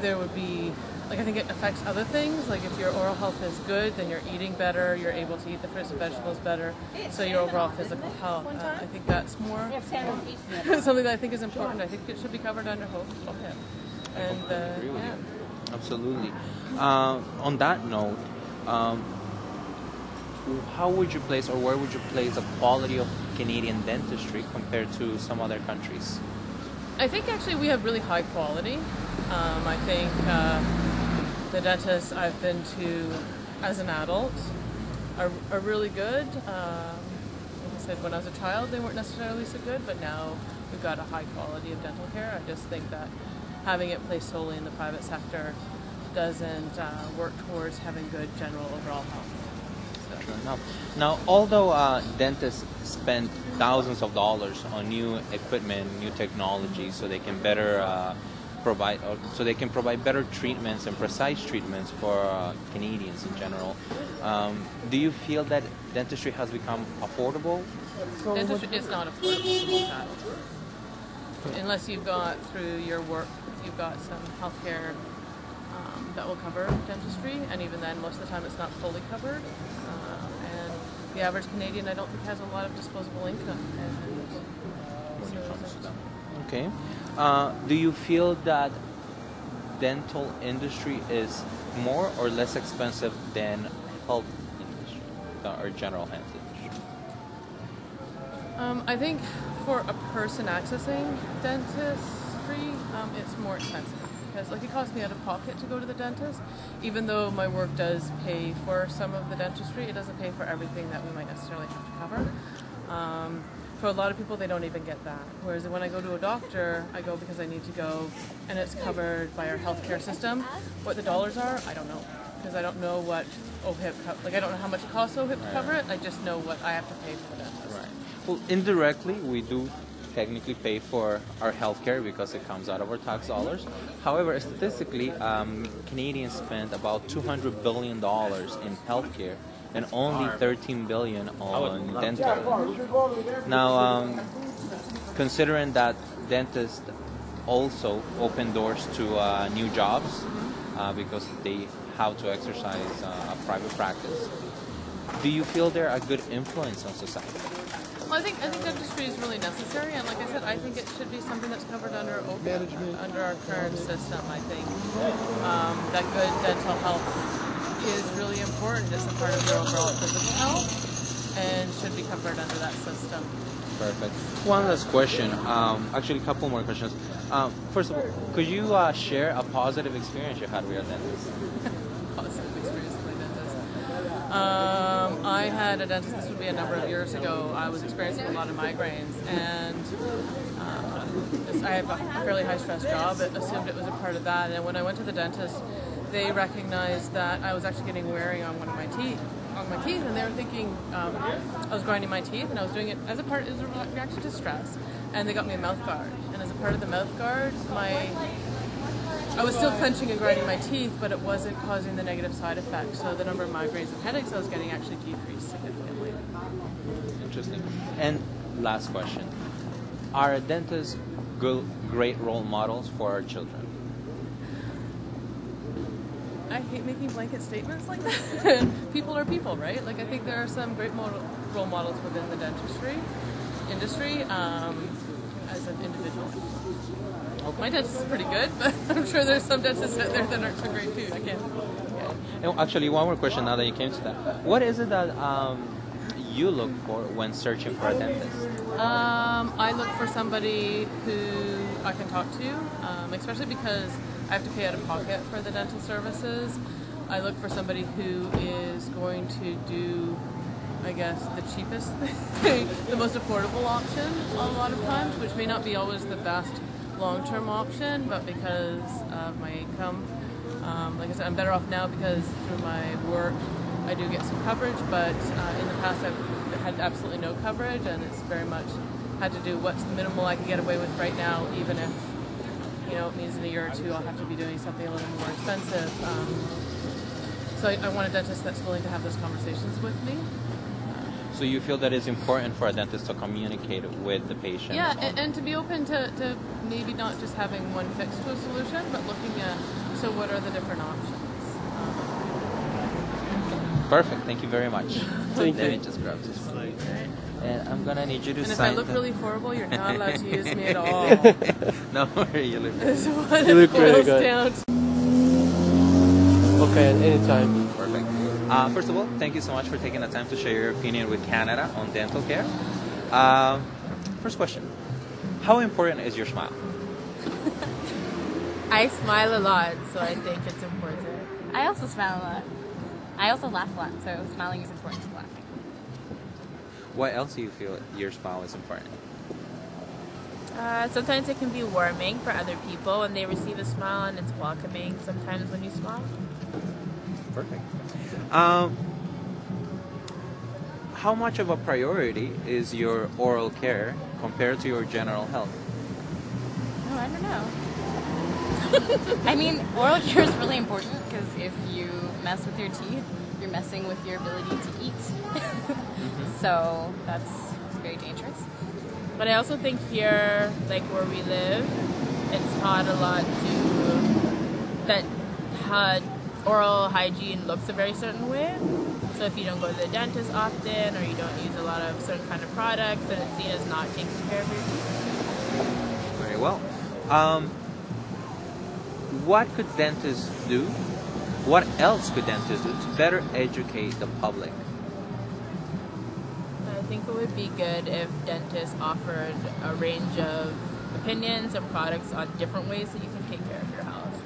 there would be, I think it affects other things. Like if your oral health is good, then you're eating better, you're able to eat the fruits and vegetables better, so your overall physical health. I think that's more something that I think is important. I think it should be covered under OHIP. And agree with you. Absolutely. On that note, how would you place, or where would you place, the quality of Canadian dentistry compared to some other countries? I think actually we have really high quality. I think the dentists I've been to as an adult are really good. Like I said, when I was a child they weren't necessarily so good, but now we've got a high quality of dental care. I just think that having it placed solely in the private sector doesn't work towards having good general overall health. Now, although dentists spend thousands of dollars on new equipment, new technology, so they can better provide better treatments and precise treatments for Canadians in general, do you feel that dentistry has become affordable? Dentistry is not affordable. Unless you've got through your work, you've got some healthcare that will cover dentistry, and even then, most of the time, it's not fully covered. And the average Canadian, I don't think, has a lot of disposable income. Okay. Do you feel that dental industry is more or less expensive than health industry, or general health industry? I think for a person accessing dentistry, it's more expensive. Because it costs me out of pocket to go to the dentist. Even though my work does pay for some of the dentistry, it doesn't pay for everything that we might necessarily have to cover. For a lot of people, they don't even get that. Whereas when I go to a doctor, I go because I need to go, and it's covered by our healthcare system. What the dollars are, I don't know. Because I don't know what OHIP, I don't know how much it costs OHIP to cover it. I just know what I have to pay for the dentist. Right. Well, indirectly, we do technically pay for our healthcare because it comes out of our tax dollars. However, statistically, Canadians spend about $200 billion in healthcare and only $13 billion on dental. Now, considering that dentists also open doors to new jobs because they have to exercise a private practice, do you feel they're a good influence on society? Well, I think dentistry is really necessary, and like I said, I think it should be something that's covered under OPM, under our current system. I think that good dental health is really important as a part of your overall physical health, and should be covered under that system. Perfect. One last question. Actually, a couple more questions. First of all, could you share a positive experience you had with your dentist? Positive experience with my dentist. I had a dentist, this would be a number of years ago. I was experiencing a lot of migraines, and I have a fairly high stress job. I assumed it was a part of that, and when I went to the dentist, they recognized that I was actually getting wearing on one of my teeth. And they were thinking I was grinding my teeth, and I was doing it as a reaction to stress. And they got me a mouth guard, and as a part of the mouth guard, I was still clenching and grinding my teeth, but it wasn't causing the negative side effects. So the number of migraines and headaches I was getting actually decreased significantly. Interesting. And last question: are dentists great role models for our children? I hate making blanket statements like that. People are people, right? Like, I think there are some great role models within the dentistry industry as an individual. Okay. My dentist is pretty good, but I'm sure there's some dentists out there that aren't so great too. I can't. Yeah. And actually, one more question now that you came to that. What is it that you look for when searching for a dentist? I look for somebody who I can talk to, especially because I have to pay out of pocket for the dental services. I look for somebody who is going to do, I guess, the cheapest thing, the most affordable option a lot of times, which may not be always the best long-term option, but because of my income, like I said, I'm better off now because through my work I do get some coverage, but in the past I've had absolutely no coverage, and it's very much had to do what's the minimal I can get away with right now, even if, you know, it means in a year or two I'll have to be doing something a little more expensive. So I want a dentist that's willing to have those conversations with me. So you feel that it's important for a dentist to communicate with the patient? Yeah, and to be open to maybe not just having one fix to a solution, but looking at, so what are the different options? Perfect. Thank you very much. Thank Let you. me just grab this one. And I'm gonna need you to And if sign. I look really horrible, you're not allowed to use me at all. No worry, you look. That's what You it look really boils good. down to. Okay, anytime. Perfect. First of all, thank you so much for taking the time to share your opinion with Canada on dental care. First question: how important is your smile? I smile a lot, so I think it's important. I also smile a lot. I also laugh a lot, so smiling is important to laughing. Why else do you feel your smile is important? Sometimes it can be warming for other people when they receive a smile, and it's welcoming sometimes when you smile. Perfect. How much of a priority is your oral care compared to your general health? Oh, I don't know. I mean, oral care is really important because if you mess with your teeth, you're messing with your ability to eat. So that's very dangerous. But I also think here, like where we live, it's taught a lot that oral hygiene looks a very certain way. So if you don't go to the dentist often, or you don't use a lot of certain kind of products, then it's seen as not taking care of your teeth. Very well. What could dentists do? What else could dentists do to better educate the public? I think it would be good if dentists offered a range of opinions and products on different ways that you can take care of your health,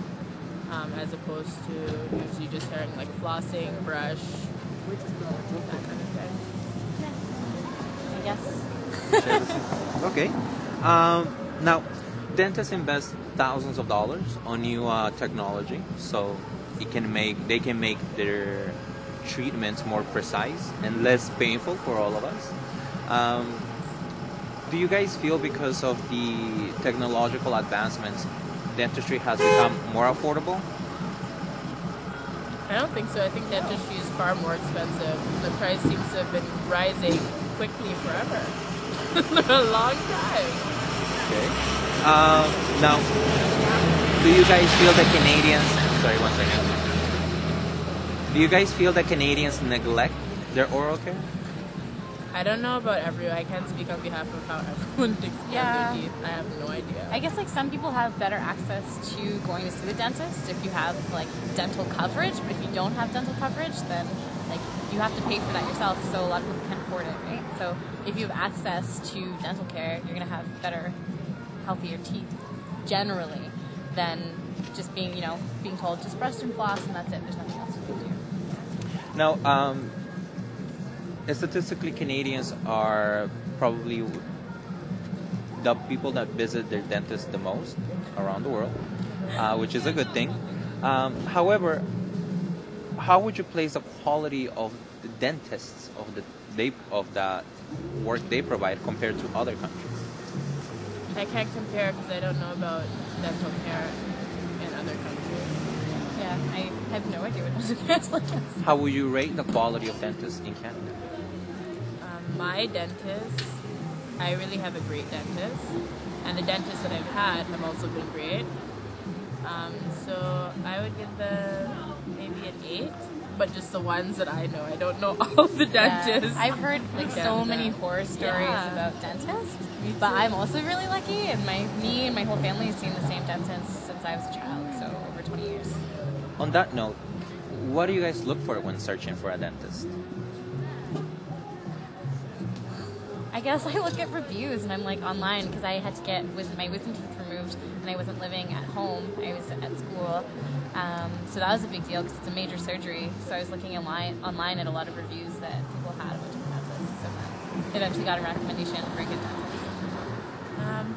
as opposed to usually just hearing like flossing, brush, that kind of thing. I guess. Okay. Now, dentists invest thousands of dollars on new technology, so they can make their treatments more precise and less painful for all of us. Do you guys feel because of the technological advancements, dentistry has become more affordable? I don't think so. I think dentistry is far more expensive. The price seems to have been rising quickly forever. For a long time. Okay. Now, do you guys feel that Canadians... Sorry, one second. Do you guys feel that Canadians neglect their oral care? I don't know about everyone. I can't speak on behalf of how everyone takes care of their teeth. I have no idea. I guess like some people have better access to going to see the dentist if you have like dental coverage, but if you don't have dental coverage, then like you have to pay for that yourself. So a lot of people can't afford it, right? So if you have access to dental care, you're gonna have better, healthier teeth generally than just being told just brush and floss and that's it. There's nothing else you can do. Now, statistically, Canadians are probably the people that visit their dentist the most around the world, which is a good thing. However, how would you place the quality of the dentists of the work they provide compared to other countries? I can't compare because I don't know about dental care in other countries. Yeah, I have no idea what dental care is like. How would you rate the quality of dentists in Canada? My dentist, I really have a great dentist, and the dentists that I've had have also been great. So I would give them maybe an 8, but just the ones that I know. I don't know all the dentists. Yeah. I've heard like so many horror stories about dentists, but I'm also really lucky, and me and my whole family have seen the same dentist since I was a child, so over 20 years. On that note, what do you guys look for when searching for a dentist? I guess I look at reviews and I'm like online because I had to get my wisdom teeth removed and I wasn't living at home. I was at school. So that was a big deal because it's a major surgery. So I was looking online at a lot of reviews that people had about different dentists. So then eventually got a recommendation for a good dentist.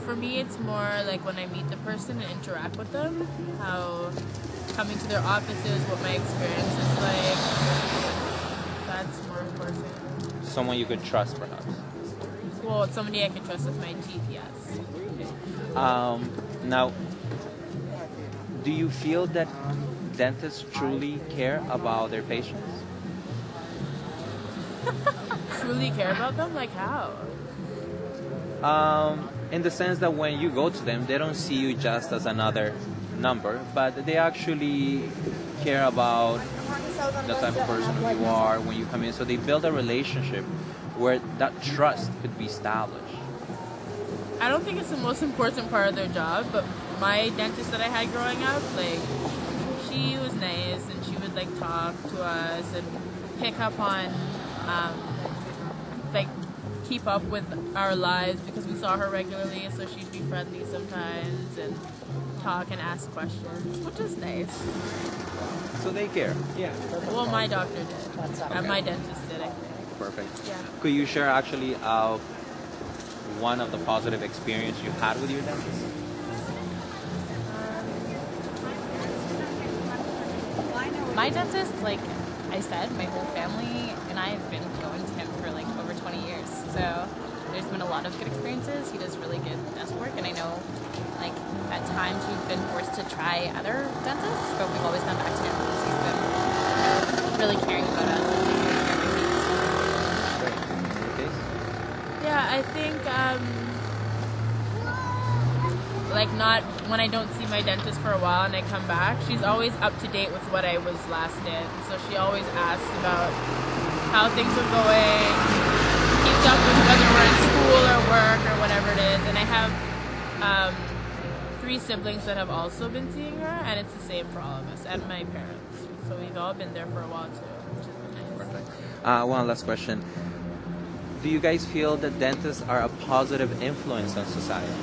For me, it's more like when I meet the person and interact with them, how coming to their offices, what my experience is like. That's more important. Someone you could trust, perhaps. Well, somebody I can trust with my teeth, yes. Now, do you feel that dentists truly care about their patients? Truly care about them? Like how? In the sense that when you go to them, they don't see you just as another number, but they actually care about the type of person who you are when you come in. So they build a relationship where that trust could be established. I don't think it's the most important part of their job, but my dentist that I had growing up, like, she was nice and she would like talk to us and pick up on, like, keep up with our lives because we saw her regularly, so she'd be friendly sometimes and talk and ask questions, which is nice. So they care. Yeah. Well, my doctor did. And my dentist did, I think. Perfect. Yeah. Could you share actually one of the positive experience you had with your dentist? My dentist, like I said, my whole family and I have been going to him for like over 20 years. So there's been a lot of good experiences. He does really good dental work, and I know like at times we've been forced to try other dentists, but we've always gone back to him because he's been really caring about us and taking care of our teeth. Yeah, I think like not when I don't see my dentist for a while and I come back, she's always up to date with what I was last in. So she always asks about how things are going, keeps up with whether we're in school or work or whatever it is. And I have 3 siblings that have also been seeing her, and it's the same for all of us and my parents. So we've all been there for a while too, which has been nice. Perfect. One last question. Do you guys feel that dentists are a positive influence on society?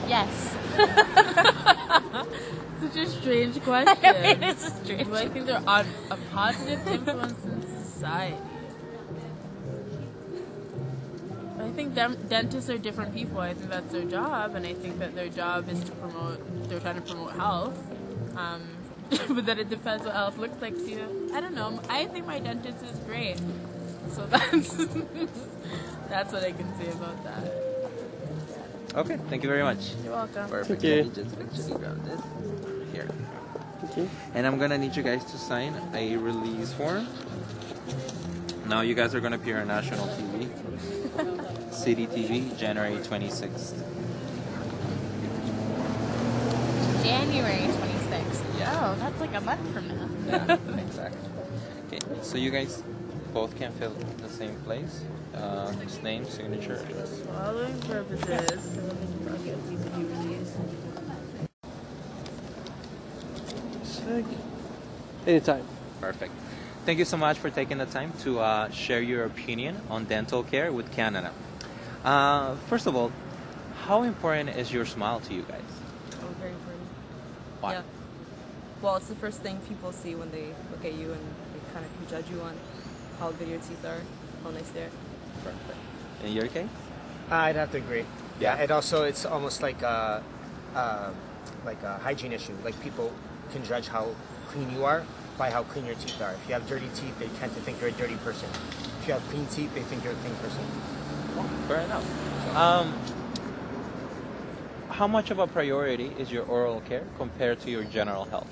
Yes. Such a strange question. It's a strange. Do I think they're on a positive influence in society? I think dentists are different people. I think that's their job, and I think that their job is to promote. They're trying to promote health. But then it depends what health looks like to you. I don't know. I think my dentist is great. So that's that's what I can say about that. Okay, thank you very much. You're welcome. Perfect. Thank you. Let me just actually grab this here. Okay. And I'm gonna need you guys to sign a release form. Now you guys are gonna appear on national TV, City TV, January 26th. January 26th. Yeah. Oh, that's like a month from now. Yeah, exactly. Okay, so you guys both can fill the same place. His name, signature. Following purposes, Anytime. Perfect. Thank you so much for taking the time to share your opinion on dental care with Canada. First of all, how important is your smile to you guys? Oh, very important. Why? Yeah. Well, it's the first thing people see when they look at you, and they kind of can judge you on how good your teeth are, how nice they are. Perfect. In your case? I'd have to agree. Yeah. And also, it's almost like a hygiene issue. Like, people can judge how clean you are by how clean your teeth are. If you have dirty teeth, they tend to think you're a dirty person. If you have clean teeth, they think you're a clean person. Fair enough. How much of a priority is your oral care compared to your general health?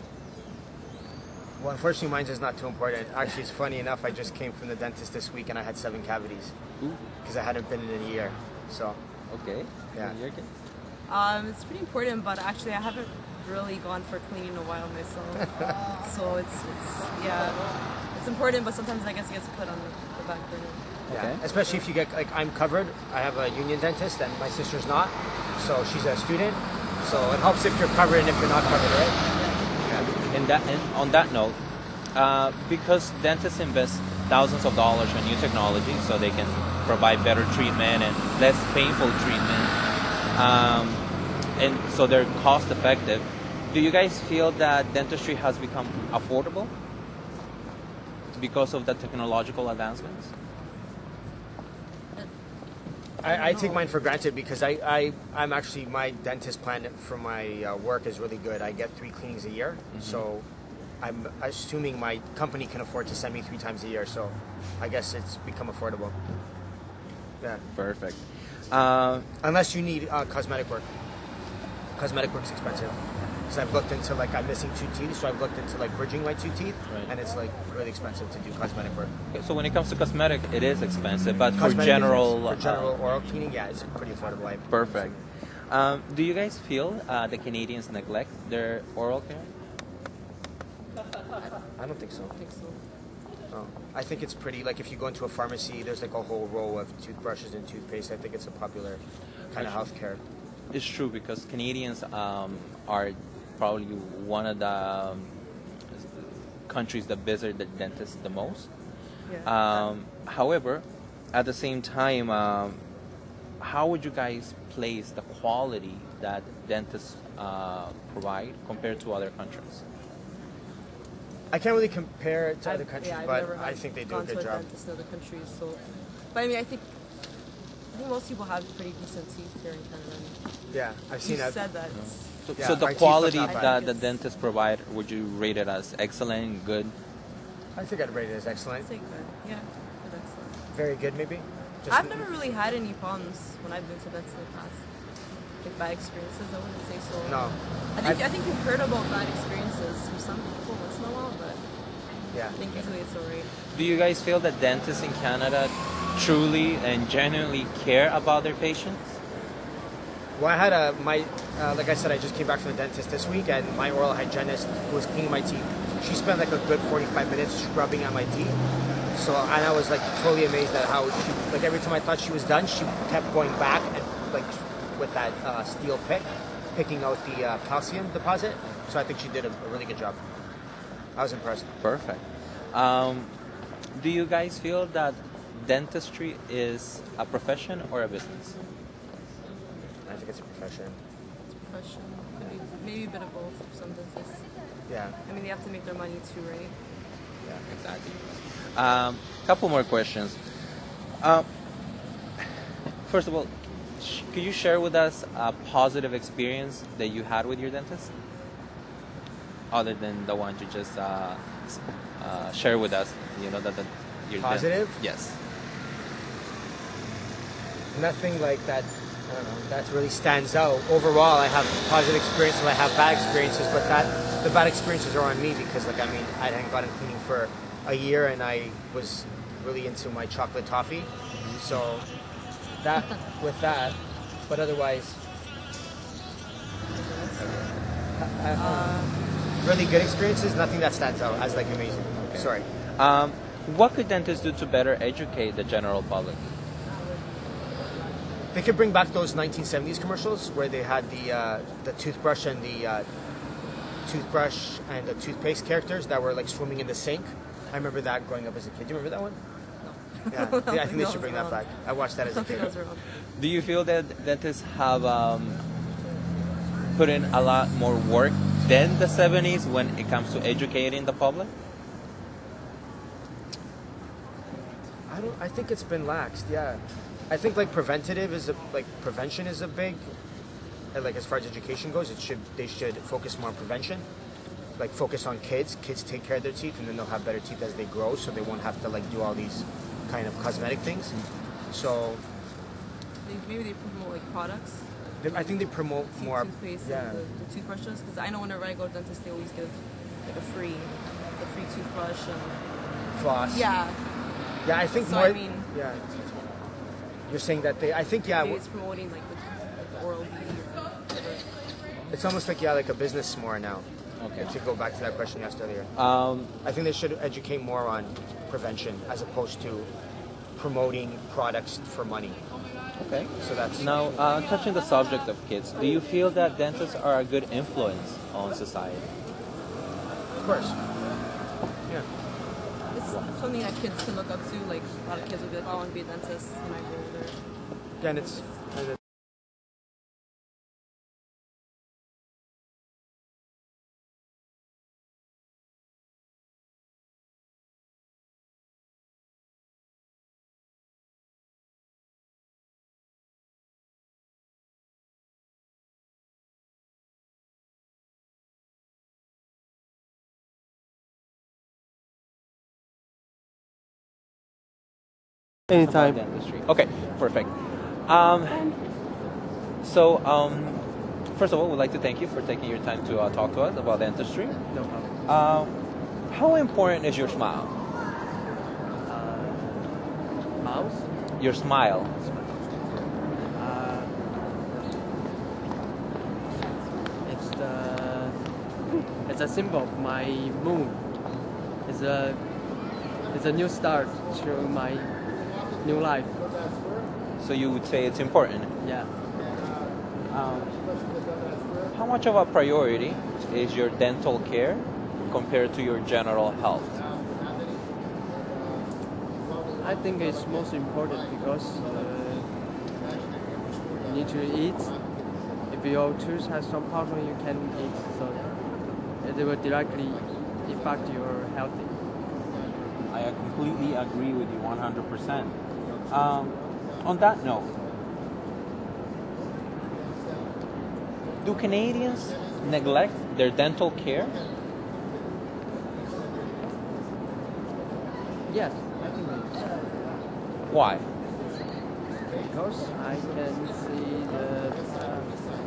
Well, unfortunately, mine is not too important. Actually, it's funny enough, I just came from the dentist this week and I had 7 cavities. Because I hadn't been in a year. So. Okay. Yeah. In your case? It's pretty important, but actually I haven't really gone for cleaning in a while myself. So it's important, but sometimes I guess it gets put on the back burner. Yeah. Especially if you get, like, I'm covered. I have a union dentist and my sister's not. So she's a student. So it helps if you're covered and if you're not covered, right? And on that note, because dentists invest thousands of dollars in new technology so they can provide better treatment and less painful treatment, and so they're cost effective, do you guys feel that dentistry has become affordable because of the technological advancements? I take mine for granted because I'm actually, my dentist plan for my work is really good. I get 3 cleanings a year, so I'm assuming my company can afford to send me 3 times a year, so I guess it's become affordable. Yeah. Perfect. Unless you need cosmetic work. Cosmetic work's expensive. Because I've looked into, like, I'm missing 2 teeth, so I've looked into, like, bridging my 2 teeth, and it's, like, really expensive to do cosmetic work. Okay, so when it comes to cosmetic, it is expensive, but Cosmetic for general... for general oral cleaning, yeah, it's pretty affordable. Perfect. Do you guys feel the Canadians neglect their oral care? I don't think so. No. I think it's pretty, like, if you go into a pharmacy, there's, like, a whole row of toothbrushes and toothpaste. I think it's a popular kind of healthcare. It's true, because Canadians are probably one of the countries that visit the dentist the most. Yeah. However, at the same time, how would you guys place the quality that dentists provide compared to other countries? I can't really compare it to other countries, I've but never I think they do a gone good to job. dentist in other countries, so. But I mean, I think most people have pretty decent teeth here in Canada. Yeah, I've seen you that. said that. So the quality that the dentists provide, would you rate it as excellent, good? I think I'd rate it as excellent. I'd say good. Yeah, good, excellent. Very good, maybe? I've never really had any problems when I've been to dentists in the past. Like bad experiences, I wouldn't say so. No. I think you've heard about bad experiences from some people once in a while, but yeah, I think usually it's alright. Do you guys feel that dentists in Canada truly and genuinely care about their patients? Well, I had like I said, I just came back from the dentist this week, and my oral hygienist who was cleaning my teeth, she spent like a good 45 minutes scrubbing at my teeth. So, and I was like totally amazed at how she, like every time I thought she was done, she kept going back and like with that steel pick, picking out the calcium deposit. So I think she did a really good job. I was impressed. Perfect. Do you guys feel that dentistry is a profession or a business? I think it's a profession. It's a profession. Maybe a bit of both for some dentists. Yeah. I mean, they have to make their money too, right? Yeah, exactly. Couple more questions. First of all, could you share with us a positive experience that you had with your dentist? Other than the one you just share with us, you know, that your Positive? Yes. nothing like that. I don't know. That really stands out. Overall, I have positive experiences. I have bad experiences, but the bad experiences are on me because, like, I mean, I hadn't gotten cleaning for a year, and I was really into my chocolate toffee. So that with that, but otherwise, really good experiences. Nothing that stands out as like amazing. Okay. Sorry. What could dentists do to better educate the general public? They could bring back those 1970s commercials where they had the toothbrush and the toothpaste characters that were like swimming in the sink. I remember that growing up as a kid. Do you remember that one? Yeah, I think they should bring that back. I watched that as a kid. Do you feel that dentists have put in a lot more work than the 70s when it comes to educating the public? I think it's been laxed. Yeah, I think like prevention is a big, like as far as education goes, they should focus more on prevention, like focus on kids. Kids take care of their teeth, and then they'll have better teeth as they grow, so they won't have to like do all these kind of cosmetic things. So maybe they promote like products. I think they promote more. Toothpaste, and the toothbrushes, because I know whenever I go to dentist, they always give like a free toothbrush and floss. Yeah. Yeah, I think so more. I mean, yeah. You're saying that I think maybe it's promoting like the oral beauty or whatever. It's almost like like a business more now. Okay. To go back to that question you asked earlier. I think they should educate more on prevention as opposed to promoting products for money. Okay. So that's now touching the subject of kids. Do you feel that dentists are a good influence on society? Of course. Yeah. It's something that kids can look up to. Like a lot of kids will be like, "Oh, I want to be a dentist when I grow older." Yeah, and it's. Anytime. Dentistry. Okay, perfect. First of all, we'd like to thank you for taking your time to talk to us about dentistry. No problem. How important is your smile? Mouse? Your smile. It's a symbol of my moon. It's a new start to my new life. So you would say it's important? Yeah. How much of a priority is your dental care compared to your general health? I think it's most important because you need to eat. If your tooth has some problem, you can eat. So it will directly affect your health. I completely agree with you 100%. On that note, do Canadians neglect their dental care? Yes, I think it is. Why? Because I can see the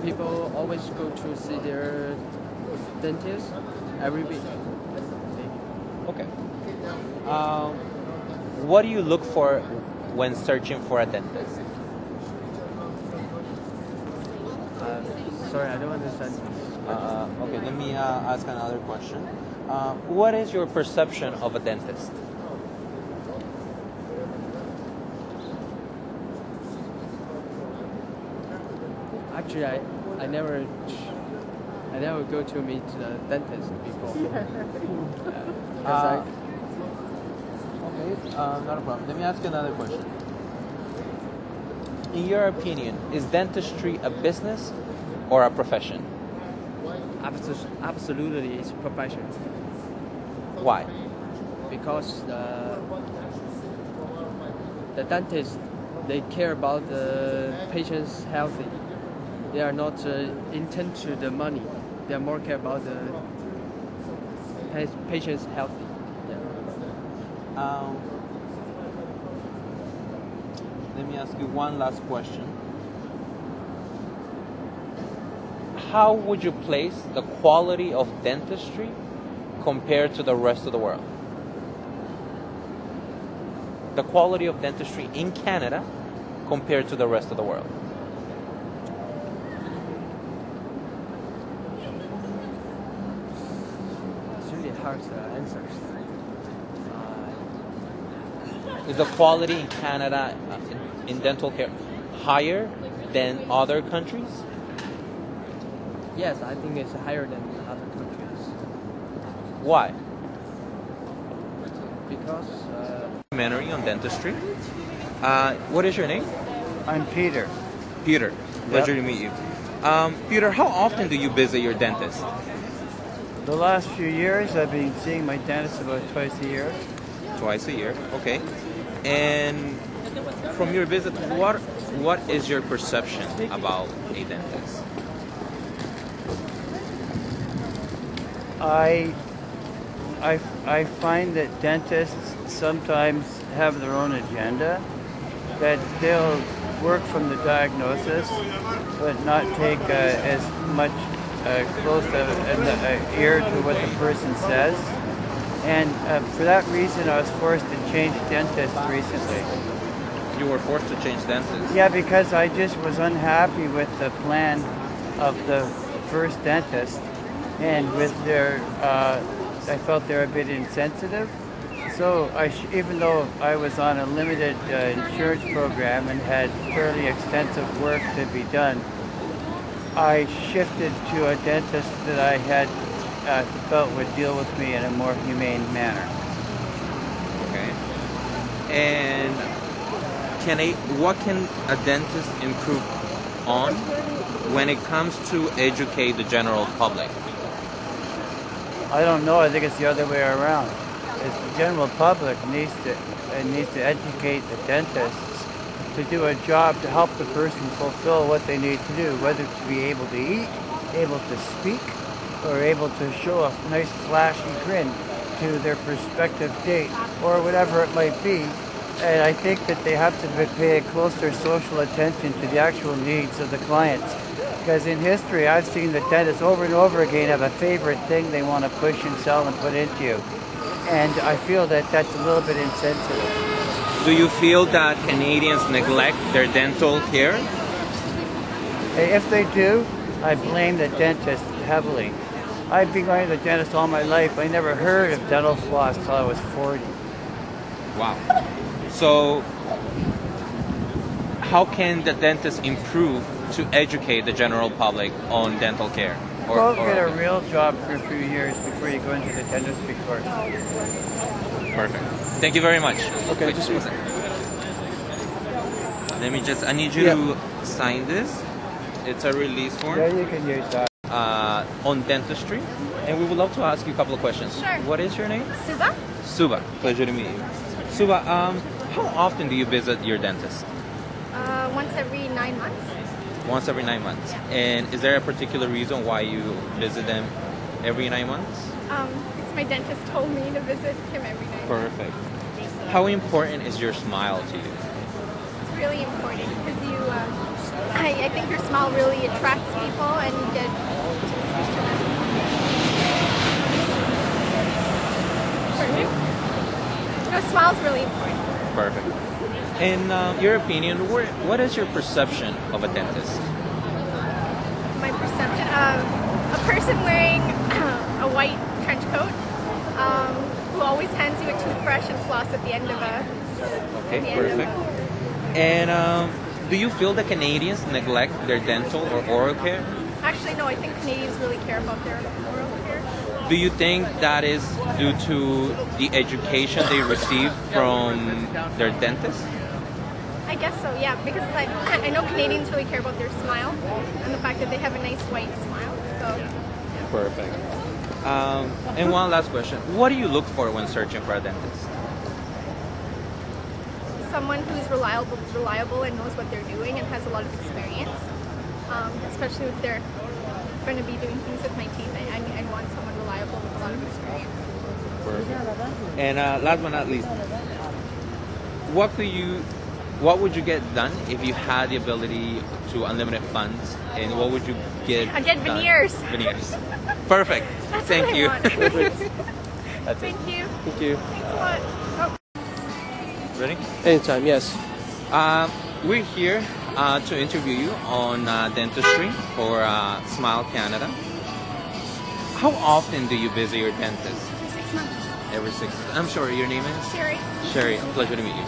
people always go to see their dentist every week. Okay. What do you look for when searching for a dentist? Sorry, I don't understand. Okay, let me ask another question. What is your perception of a dentist? Actually, I never go to meet the dentist before. Okay, not a problem. Let me ask you another question. In your opinion, is dentistry a business or a profession? Absolutely, it's profession. Why? Because the dentists, they care about the patient's health. They are not intent to the money. They are more care about the patient's health. Yeah. let me ask you one last question. How would you place the quality of dentistry compared to the rest of the world? The quality of dentistry in Canada compared to the rest of the world. It's really hard to answer. Is the quality in Canada in dental care higher than other countries? Yes, I think it's higher than other countries. Why? Because Documentary on dentistry. What is your name? I'm Peter. Peter. Pleasure to meet you. Peter, how often do you visit your dentist? The last few years, I've been seeing my dentist about twice a year. Twice a year. Okay. And from your visit, what is your perception about a dentist? I find that dentists sometimes have their own agenda, that they'll work from the diagnosis, but not take as much close an ear to what the person says. And for that reason, I was forced to change dentists recently. You were forced to change dentists? Yeah, because I just was unhappy with the plan of the first dentist, and with their, I felt they're a bit insensitive. So even though I was on a limited insurance program and had fairly extensive work to be done, I shifted to a dentist that I had felt would deal with me in a more humane manner. Okay. And what can a dentist improve on when it comes to educate the general public? I don't know. I think it's the other way around. It's the general public needs to educate the dentists to do a job to help the person fulfill what they need to do, whether to be able to eat, able to speak, or able to show a nice flashy grin to their prospective date, or whatever it might be. And I think that they have to pay closer social attention to the actual needs of the clients. Because in history, I've seen the dentists over and over again have a favorite thing they want to push and sell and put into you. And I feel that that's a little bit insensitive. Do you feel that Canadians neglect their dental care? If they do, I blame the dentist heavily. I've been going to the dentist all my life. I never heard of dental floss till I was 40. Wow. So, how can the dentist improve to educate the general public on dental care? Well, get a real job for a few years before you go into the dentistry course. Perfect. Thank you very much. Okay, just one second. I need you to sign this. It's a release form. Yeah, you can use that. On dentistry. And we would love to ask you a couple of questions. Sure. What is your name? Suba? Suba. Pleasure to meet you. Suba, how often do you visit your dentist? Once every 9 months. Once every 9 months. And is there a particular reason why you visit them every 9 months? Because my dentist told me to visit him every 9 months. Perfect. How important is your smile to you? It's really important because you, I think your smile really attracts people and you get perfect. No, smile's really important. Perfect. In your opinion, what is your perception of a dentist? My perception of a person wearing a white trench coat who always hands you a toothbrush and floss at the end of a... Okay, perfect. And do you feel that Canadians neglect their dental or oral care? Actually, no, I think Canadians really care about their oral care. Do you think that is due to the education they receive from their dentist? I guess so, yeah, because I know Canadians really care about their smile and the fact that they have a nice white smile. So. Yeah. Perfect. And one last question. What do you look for when searching for a dentist? Someone who's reliable and knows what they're doing and has a lot of experience, especially if they're going to be doing things with my teeth. I want someone reliable with a lot of experience. Perfect. And last but not least, what could you what would you get done if you had the ability to unlimited funds, and what would you get? I'd get done? veneers. Veneers. Perfect. That's Thank what I you. want. That's Thank it. you. Thank you. Thanks a lot. Oh. Ready? Anytime, yes. We're here to interview you on dentistry for Smile Canada. How often do you visit your dentist? Every 6 months. Every 6 months. I'm sorry, your name is? Sherry. Sherry, pleasure to meet you.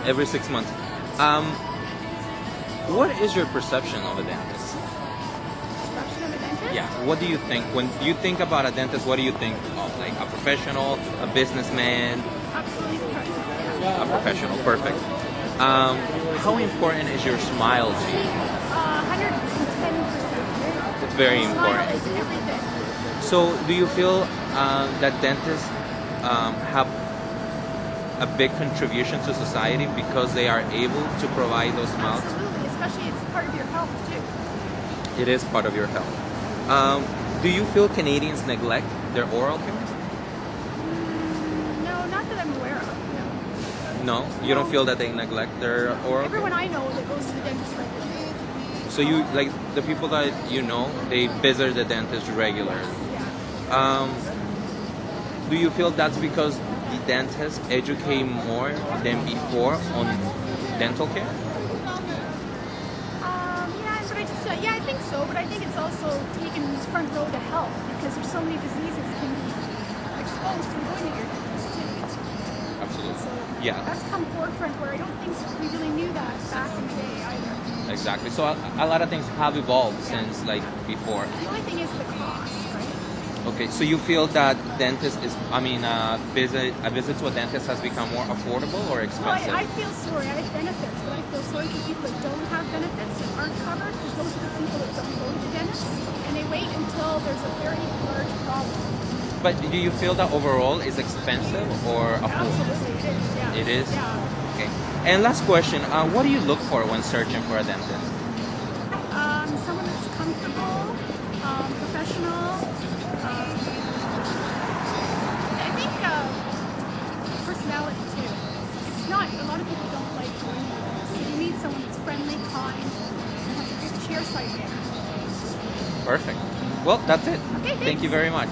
Every 6 months. What is your perception of a dentist? Perception of a dentist? Yeah, what do you think? When you think about a dentist, what do you think of? Like a professional, a businessman? Absolutely professional. A professional, perfect. How important is your smile to you? 110%. It's very Smile important. is everything. So, do you feel that dentists have a big contribution to society because they are able to provide those smiles? Absolutely, especially it's part of your health too. It is part of your health. Do you feel Canadians neglect their oral care? No, not that I'm aware of. No, you don't feel that they neglect their oral care? Everyone I know that goes to the dentist regularly. So you, like the people that you know, they visit the dentist regularly. Do you feel that's because the dentists educate more than before on dental care? Yeah, I think so, but I think it's also taken front row to health because there's so many diseases can be exposed from going to your dentist too. Absolutely. So Yeah. that's come forefront where I don't think we really knew that back in the day either. Exactly. So a lot of things have evolved since like before. The only thing is the cost, right? Okay, so you feel that dentist is, a visit to a dentist has become more affordable or expensive? Well, I feel sorry. I have benefits, but I feel sorry for people that don't have benefits and aren't covered because those are the people that don't go to the dentist and they wait until there's a very large problem. But do you feel that overall is expensive or affordable? Absolutely, it is. Yeah. It is? Yeah. Okay. And last question, what do you look for when searching for a dentist? Someone that's comfortable, professional. I think personality too. It's not, a lot of people don't like going there. So you need someone that's friendly, kind, and has a good chair side manner. Perfect. Well, that's it. Okay, Thank you very much.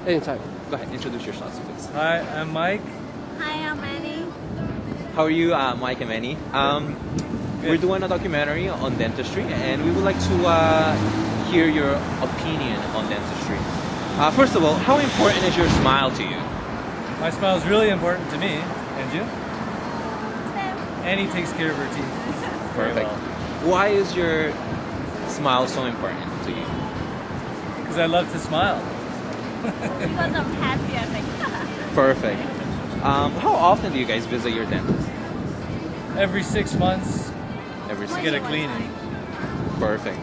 Anytime. Go ahead, introduce yourselves, please. Hi, I'm Mike. Hi, I'm Annie. How are you, Mike and Manny? We're doing a documentary on dentistry, and we would like to hear your opinion on dentistry. First of all, how important is your smile to you? My smile is really important to me. And you? Annie takes care of her teeth. Very Perfect. well. Why is your smile so important to you? Because I love to smile. Because I'm happy, I think. Perfect. How often do you guys visit your dentist? Every 6 months. Every to 6 get a months. cleaning. Perfect.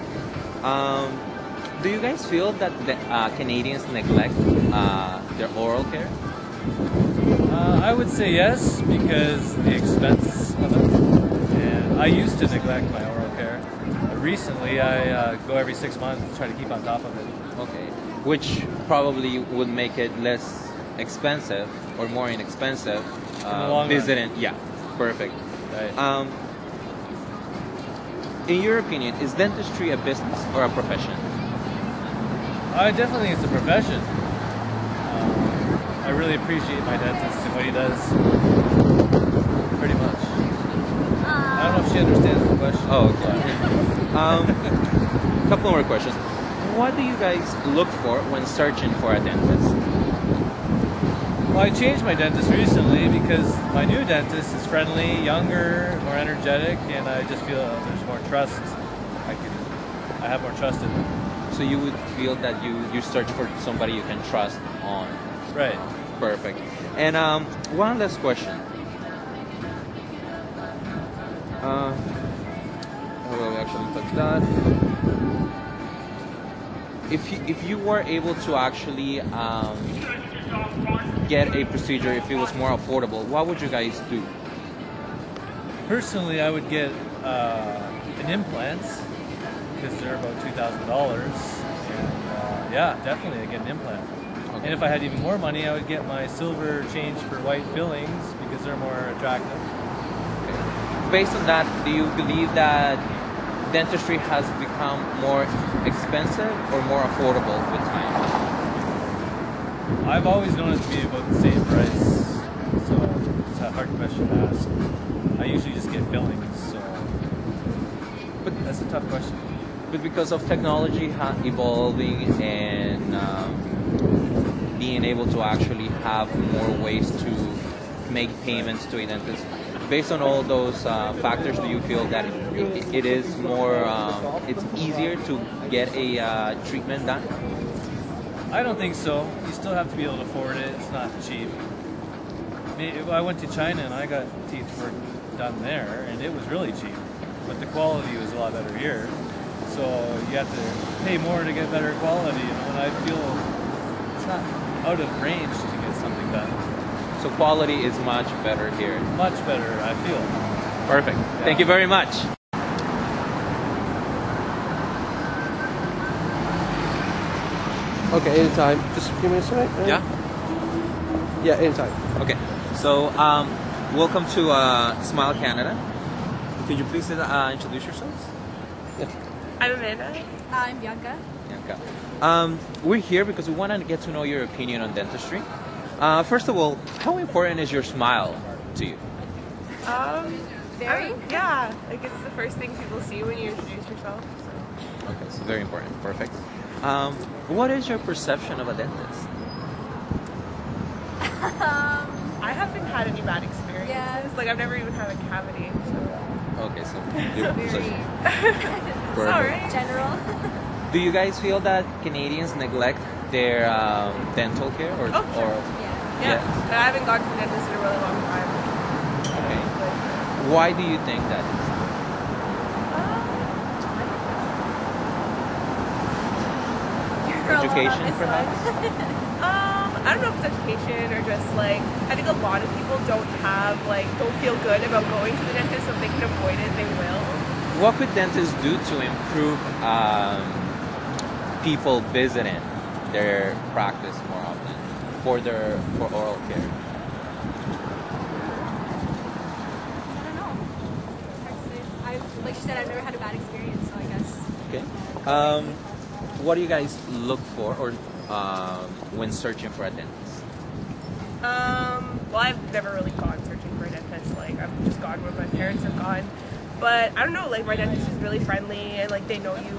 Do you guys feel that the, Canadians neglect their oral care? I would say yes, because the expense of it. And I used to neglect my oral care. Recently, I go every 6 months to try to keep on top of it. Okay. Which probably would make it less expensive or more inexpensive In the long visiting. Yeah, perfect. Right. In your opinion, is dentistry a business or a profession? I definitely think it's a profession. I really appreciate my dentist and what he does. Pretty much. I don't know if she understands the question. Oh, okay. Couple more questions. What do you guys look for when searching for a dentist? Well, I changed my dentist recently because my new dentist is friendly, younger, more energetic, and I just feel there's more trust. I have more trust in them. So you would feel that you search for somebody you can trust on. Right. Perfect. And one last question. How will we actually touch that? If you were able to actually get a procedure, if it was more affordable, what would you guys do? Personally, I would get an implant because they're about $2,000. And yeah, definitely, I'd get an implant. Okay. And if I had even more money, I would get my silver change for white fillings because they're more attractive. based on that, do you believe that dentistry has become more expensive or more affordable with time? I've always known it to be about the same price, so it's a hard question to ask. I usually just get fillings, so that's a tough question. But because of technology evolving and being able to actually have more ways to make payments to a dentist, based on all those factors, do you feel that it is more, it's easier to get a treatment done? I don't think so. You still have to be able to afford it. It's not cheap. I went to China and I got teeth work done there, and it was really cheap. But the quality was a lot better here. So you have to pay more to get better quality. And I feel it's not out of range to get something done. So quality is much better here. Much better, I feel. Perfect. Yeah. Thank you very much. Okay, anytime. Just give me a second. Yeah? Yeah, anytime. Okay. So, welcome to Smile Canada. Could you please introduce yourselves? Yeah. I'm Amanda. I'm Bianca. Bianca. We're here because we want to get to know your opinion on dentistry. First of all, how important is your smile to you? Very? Yeah, like it's the first thing people see when you introduce yourself. So. Okay, so very important. Perfect. What is your perception of a dentist? I haven't had any bad experiences. Yeah. Like I've never even had a cavity. So. Okay, so It's alright. General. Do you guys feel that Canadians neglect their dental care or? Oh, sure. Or Yeah. I haven't gone to the dentist in a really long time. Okay. Why do you think that is? Education, perhaps? I don't know if it's education or just like I think a lot of people don't feel good about going to the dentist, so if they can avoid it, they will. What could dentists do to improve people visiting their practice more often for oral care? I don't know. It's hard to say. Like you said, I've never had a bad experience, so I guess. Okay. What do you guys look for or when searching for a dentist? Well, I've never really gone searching for a dentist. Like I've just gone where my parents have gone. But I don't know. Like my dentist is really friendly, and like they know you,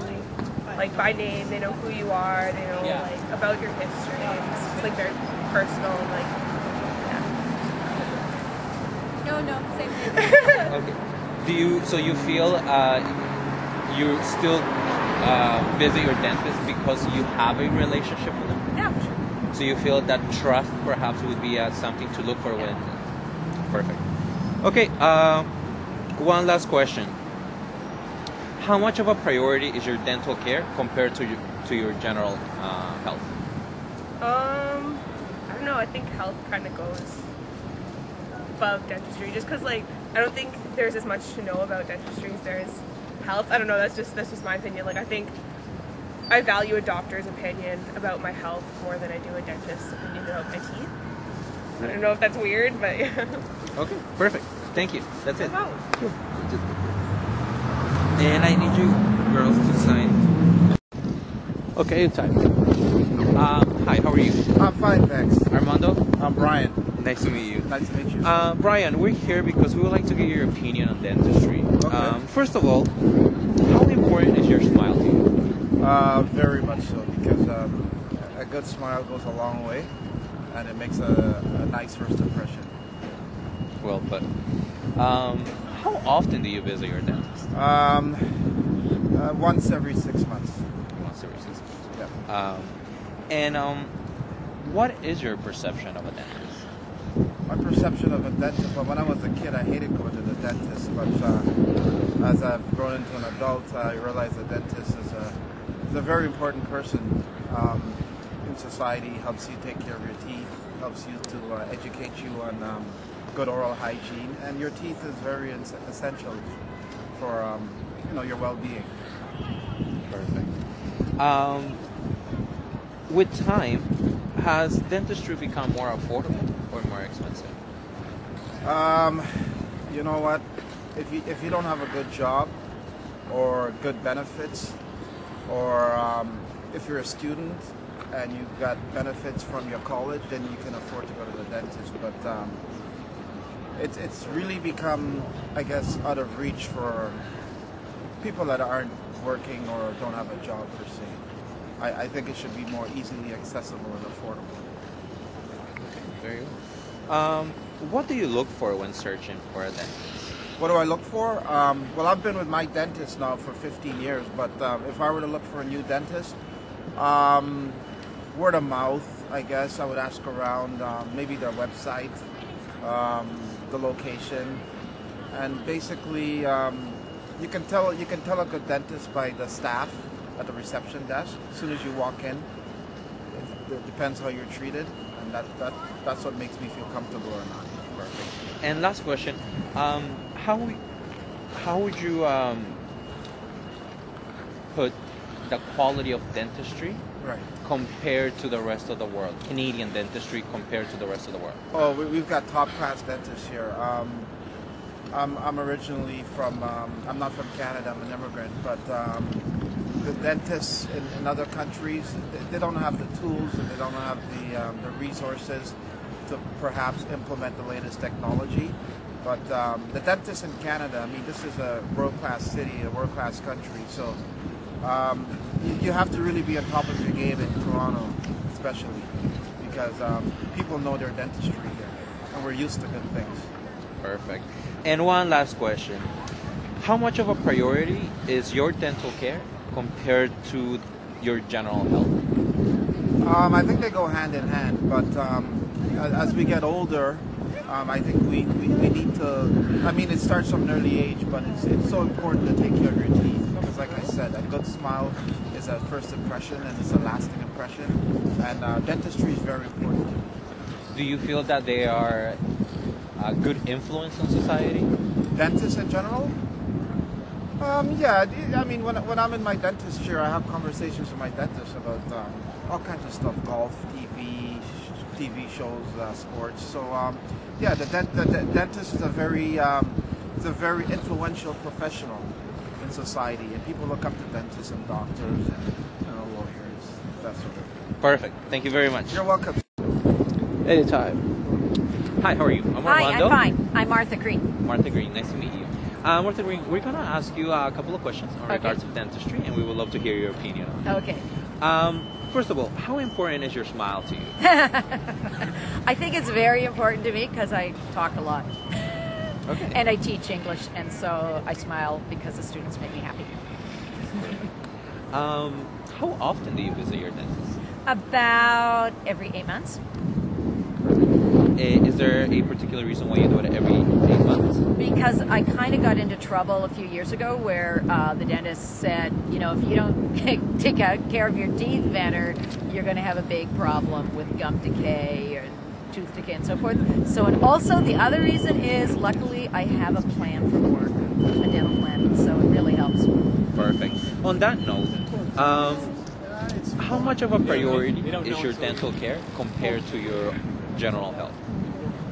like by name. They know who you are. They know like about your history. And it's just like very personal and like. Yeah. No, same thing. Okay. So you feel you still visit your dentist because you have a relationship with them? Yeah, for sure. So you feel that trust perhaps would be something to look for when. Perfect. Okay. One last question. How much of a priority is your dental care compared to your general health? I don't know. I think health kind of goes above dentistry, just because like I don't think there's as much to know about dentistry as there is health. I don't know. That's just my opinion. Like I think I value a doctor's opinion about my health more than I do a dentist's opinion about my teeth. I don't know if that's weird, but yeah. Okay, perfect. Thank you. That's it. No problem. And I need you girls to sign. Okay, anytime. Hi, how are you? I'm fine, thanks. Armando? I'm Brian. Nice to meet you. Nice to meet you. Brian, we're here because we would like to get your opinion on dentistry. Okay. First of all, how important is your smile to you? Very much so, because a good smile goes a long way, and it makes a nice first impression. Well, but how often do you visit your dentist? Once every 6 months. Once every 6 months. Yeah. And what is your perception of a dentist? My perception of a dentist, well, when I was a kid, I hated going to the dentist, but as I've grown into an adult, I realize the dentist is a very important person in society. Helps you take care of your teeth, helps you to educate you on good oral hygiene, and your teeth is very essential for your well-being. Perfect. With time, has dentistry become more affordable or more expensive? You know what? if you don't have a good job or good benefits, or if you're a student and you've got benefits from your college, then you can afford to go to the dentist. But it's really become, I guess, out of reach for people that aren't working or don't have a job per se. I think it should be more easily accessible and affordable. Very well. What do you look for when searching for a dentist? What do I look for? Well, I've been with my dentist now for 15 years, but if I were to look for a new dentist, word of mouth, I guess. I would ask around, maybe their website, the location, and basically you can tell a good dentist by the staff at the reception desk. As soon as you walk in, it depends how you're treated, and that's what makes me feel comfortable or not. Perfect. And last question, how would you put the quality of dentistry compared to the rest of the world? Canadian dentistry compared to the rest of the world? Oh, we've got top-class dentists here. I'm originally from, I'm not from Canada, I'm an immigrant, but the dentists in other countries, they don't have the tools and they don't have the resources to perhaps implement the latest technology. But the dentists in Canada, I mean, this is a world-class city, a world-class country, so you have to really be on top of your game in Toronto, especially, because people know their dentistry here, and we're used to good things. Perfect. And one last question. How much of a priority is your dental care compared to your general health? I think they go hand in hand, but as we get older, I think we need to, I mean, it starts from an early age, but it's so important to take care of your teeth, because like I said, a good smile is a first impression and it's a lasting impression, and dentistry is very important. Do you feel that they are a good influence on society? Dentists in general? Yeah, I mean, when I'm in my dentist chair, I have conversations with my dentist about all kinds of stuff, golf, TV shows, sports. So yeah, the dentist is a very influential professional in society, and people look up to dentists and doctors and lawyers, that sort of thing. Perfect. Thank you very much. You're welcome. Anytime. Hi, how are you? I'm Hi, Orlando. I'm fine. I'm Martha Green. Martha Green, nice to meet you. Martha Green, we're going to ask you a couple of questions in regards to dentistry, and we would love to hear your opinion on it. Okay. First of all, how important is your smile to you? I think it's very important to me because I talk a lot. Okay. And I teach English, and so I smile because the students make me happy. How often do you visit your dentist? About every 8 months. Is there a particular reason why you do it every 8 months? Because I kind of got into trouble a few years ago where the dentist said, you know, if you don't take care of your teeth better, you're going to have a big problem with gum decay or tooth decay and so forth. So, and also the other reason is, luckily, I have a plan for work, a dental plan, so it really helps. Perfect. On that note, how much of a priority is your dental care compared to your general health?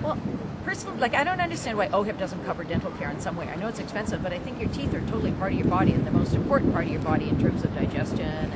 Well, personally, like, I don't understand why OHIP doesn't cover dental care in some way. I know it's expensive, but I think your teeth are totally part of your body and the most important part of your body in terms of digestion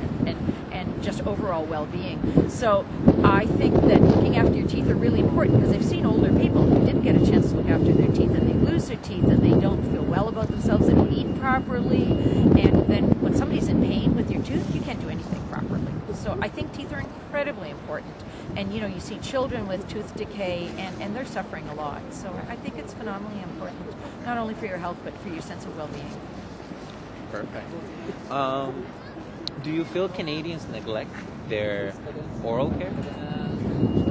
and just overall well-being. So I think that looking after your teeth are really important, because I've seen older people who didn't get a chance to look after their teeth, and they lose their teeth and they don't feel well about themselves, they don't eat properly, and then when somebody's in pain with your tooth, you can't do anything properly. So I think teeth are incredibly important. And, you know, you see children with tooth decay, and they're suffering a lot. So I think it's phenomenally important, not only for your health, but for your sense of well-being. Perfect. Do you feel Canadians neglect their oral care?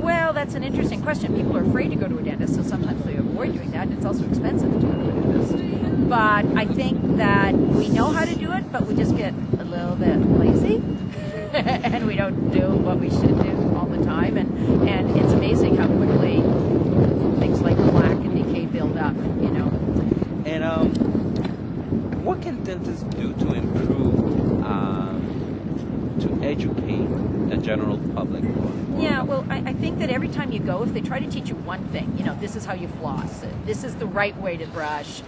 Well, that's an interesting question. People are afraid to go to a dentist, so sometimes they avoid doing that, and it's also expensive to go to a dentist. But I think that we know how to do it, but we just get a little bit lazy. And we don't do what we should do all the time, and it's amazing how quickly things like plaque and decay build up, you know. And what can dentists do to improve, to educate the general public? Yeah, well, I think that every time you go, if they try to teach you one thing, you know, this is how you floss, this is the right way to brush,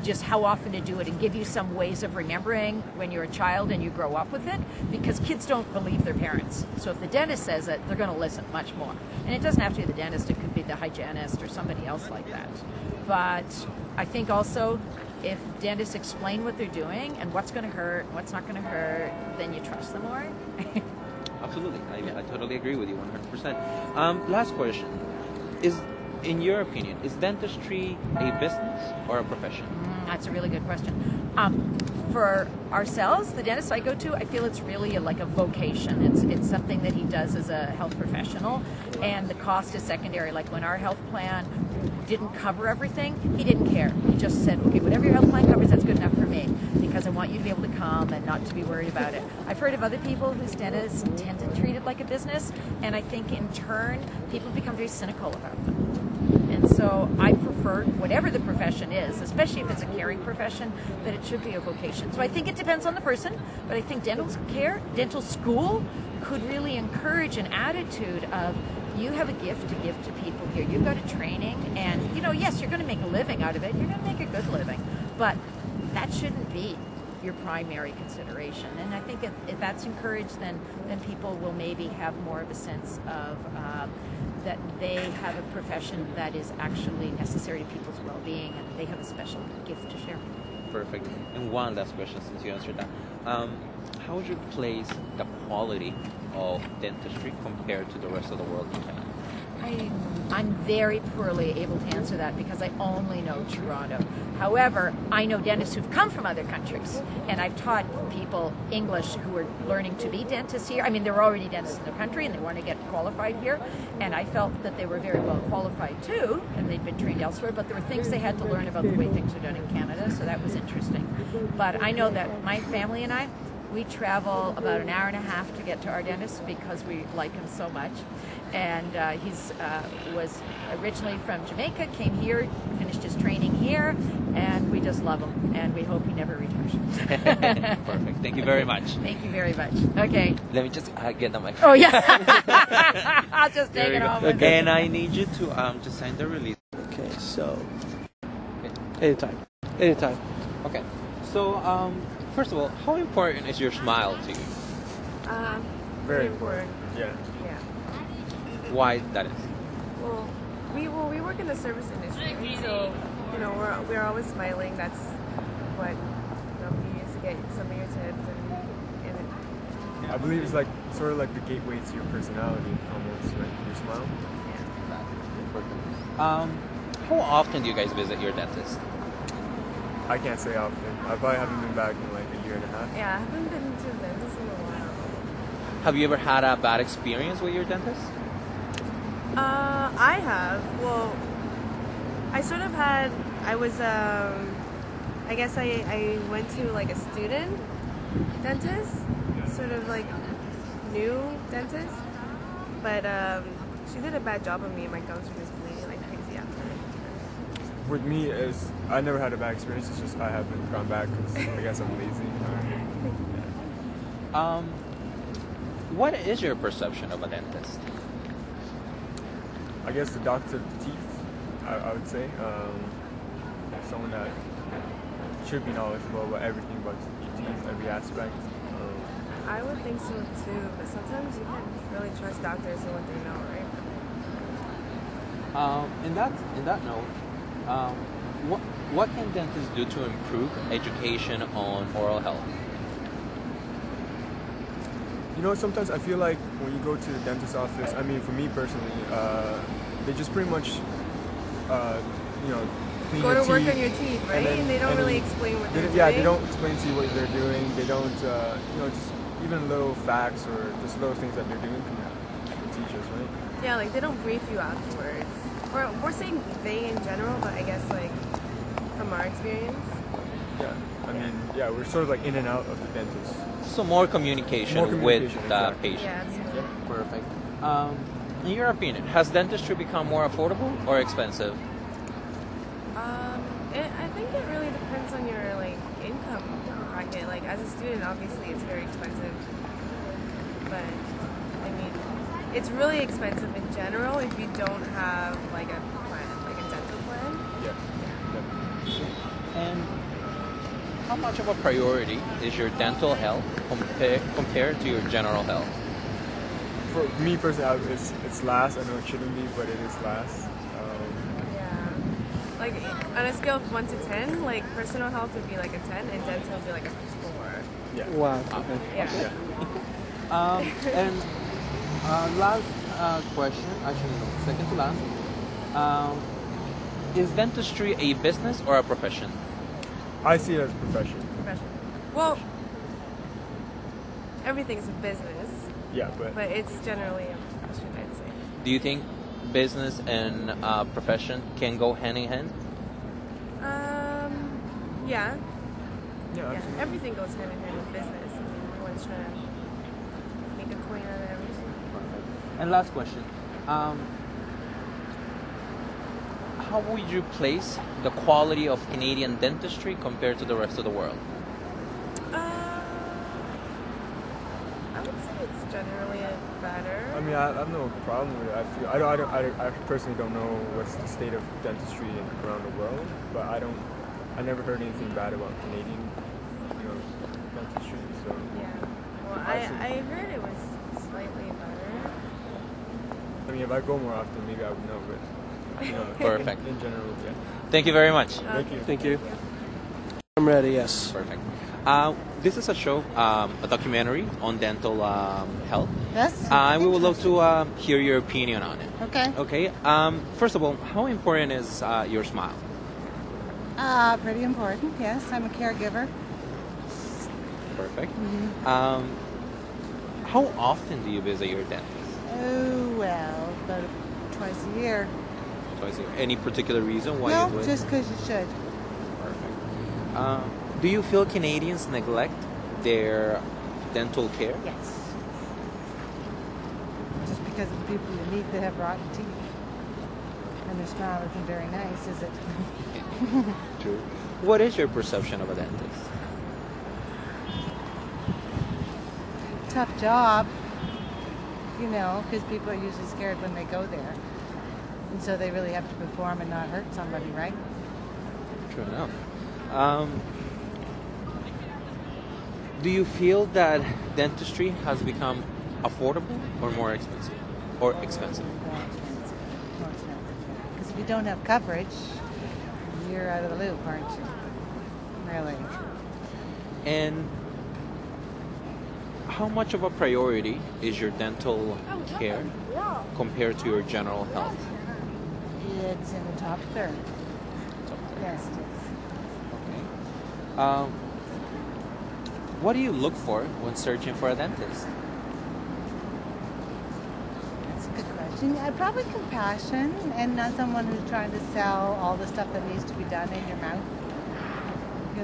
just how often to do it, and give you some ways of remembering when you're a child and you grow up with it, because kids don't believe their parents. So if the dentist says it, they're going to listen much more. And it doesn't have to be the dentist, it could be the hygienist or somebody else like that. But I think also if dentists explain what they're doing and what's going to hurt, what's not going to hurt, then you trust them more. Absolutely. I totally agree with you 100%. Last question. In your opinion, is dentistry a business or a profession? That's a really good question. For ourselves, the dentist I go to, I feel it's really like a vocation. It's something that he does as a health professional, and the cost is secondary. Like when our health plan didn't cover everything, he didn't care. He just said, okay, whatever your health plan covers, that's good enough for me, because I want you to be able to come and not to be worried about it. I've heard of other people whose dentists tend to treat it like a business, and I think in turn, people become very cynical about them. And so I prefer, whatever the profession is, especially if it's a caring profession, that it should be a vocation. So I think it depends on the person, but I think dental school could really encourage an attitude of, you have a gift to give to people here. You've got a training, and yes, you're going to make a living out of it. You're going to make a good living, but that shouldn't be your primary consideration. And I think if that's encouraged, then people will maybe have more of a sense of that they have a profession that is actually necessary to people's well-being, and they have a special gift to share. Perfect. And one last question, since you answered that. How would you place the quality of dentistry compared to the rest of the world in Canada? I'm very poorly able to answer that because I only know Toronto. However, I know dentists who've come from other countries, and I've taught people English who are learning to be dentists here. I mean, they were already dentists in their country and they want to get qualified here, and I felt that they were very well qualified too, and they'd been trained elsewhere, but there were things they had to learn about the way things are done in Canada, so that was interesting. But I know that my family and I, we travel about an hour and a half to get to our dentist because we like him so much. And he was originally from Jamaica, came here, finished his training here, and we just love him, and we hope he never retires. Perfect. Thank you very much. Thank you very much. Okay. Let me just get the microphone. Oh, yeah. I'll just take it home. Okay. And I need you to sign the release. Okay, so... Anytime. Okay. So, first of all, how important is your smile to you? Very important. Yeah. Yeah. Why that is? Well, we work in the service industry, so we're always smiling. That's what we use to get some of your tips and I believe it's like sort of like the gateway to your personality, almost, right? Your smile. How often do you guys visit your dentist? I can't say often. I probably haven't been back in like a year and a half. Yeah, I haven't been to the dentist in a while. Have you ever had a bad experience with your dentist? I have. Well, I sort of had. I was. I guess I went to like a student dentist, sort of like new dentist, but she did a bad job on me, and my gums were just bleeding like crazy after. With me, I never had a bad experience. It's just I haven't gone back because I guess I'm lazy. What is your perception of a dentist? I guess the doctor of the teeth, I would say. Someone that should be knowledgeable about everything about your teeth, every aspect. I would think so too, but sometimes you can't really trust doctors and what they know, right? In that note, what can dentists do to improve education on oral health? You know, sometimes I feel like when you go to the dentist's office, I mean, for me personally, they just pretty much, clean Go your to work teeth, on your teeth, right? And they don't really explain what they're doing. Yeah, they don't explain to you what they're doing. They don't, just even little facts or just little things that they're doing can teach us, right? Yeah, like they don't brief you afterwards. Or we're saying they in general, but I guess like from our experience. Yeah, I mean, we're sort of like in and out of the dentist. So more communication with the exactly. patient. Yeah, absolutely. Perfect. In your opinion, has dentistry become more affordable or expensive? I think it really depends on your like income bracket. Like as a student, obviously it's very expensive, but I mean, it's really expensive in general if you don't have like a plan, like a dental plan. Yeah. And how much of a priority is your dental health compared to your general health? For me personally, it's last. I know it shouldn't be, but it is last. Yeah. Like on a scale of 1 to 10, like personal health would be like a 10 and dental would be like a 4. Yeah. Wow. Okay. Yeah. And last question, actually no, second to last. Is dentistry a business or a profession? I see it as a profession. Well, everything's a business. Yeah, but it's generally a profession, I'd say. Do you think business and profession can go hand in hand? Yeah. Yeah, absolutely. Everything goes hand in hand with business. I mean, everyone's trying to make a coin out of everything. And last question. How would you place the quality of Canadian dentistry compared to the rest of the world? I would say it's generally better. I mean, I have no problem with it. I personally don't know what's the state of dentistry around the world, but I never heard anything bad about Canadian, dentistry. So yeah. Well, I heard it was slightly better. I mean, if I go more often, maybe I would know, but Perfect. In general, yeah. Thank you very much. Thank you. Thank you. I'm ready. Yes. Perfect. This is a show, a documentary on dental health. Yes. We would love to hear your opinion on it. Okay. Okay. First of all, how important is your smile? Pretty important, yes. I'm a caregiver. Perfect. Mm-hmm. How often do you visit your dentist? Oh, well, about twice a year. Twice a year. Any particular reason why you do No, it? just because you should. Perfect. Do you feel Canadians neglect their dental care? Yes. Just because of the people you meet that have rotten teeth. And their smile isn't very nice, is it? True. What is your perception of a dentist? Tough job, because people are usually scared when they go there. And so they really have to perform and not hurt somebody, right? True enough. Do you feel that dentistry has become affordable or more expensive? Or expensive? More expensive. More expensive. Because if you don't have coverage, you're out of the loop, aren't you? Really. And how much of a priority is your dental care compared to your general health? It's in the top third. Yes, it is. Okay. What do you look for when searching for a dentist? That's a good question. Probably compassion and not someone who's trying to sell all the stuff that needs to be done in your mouth.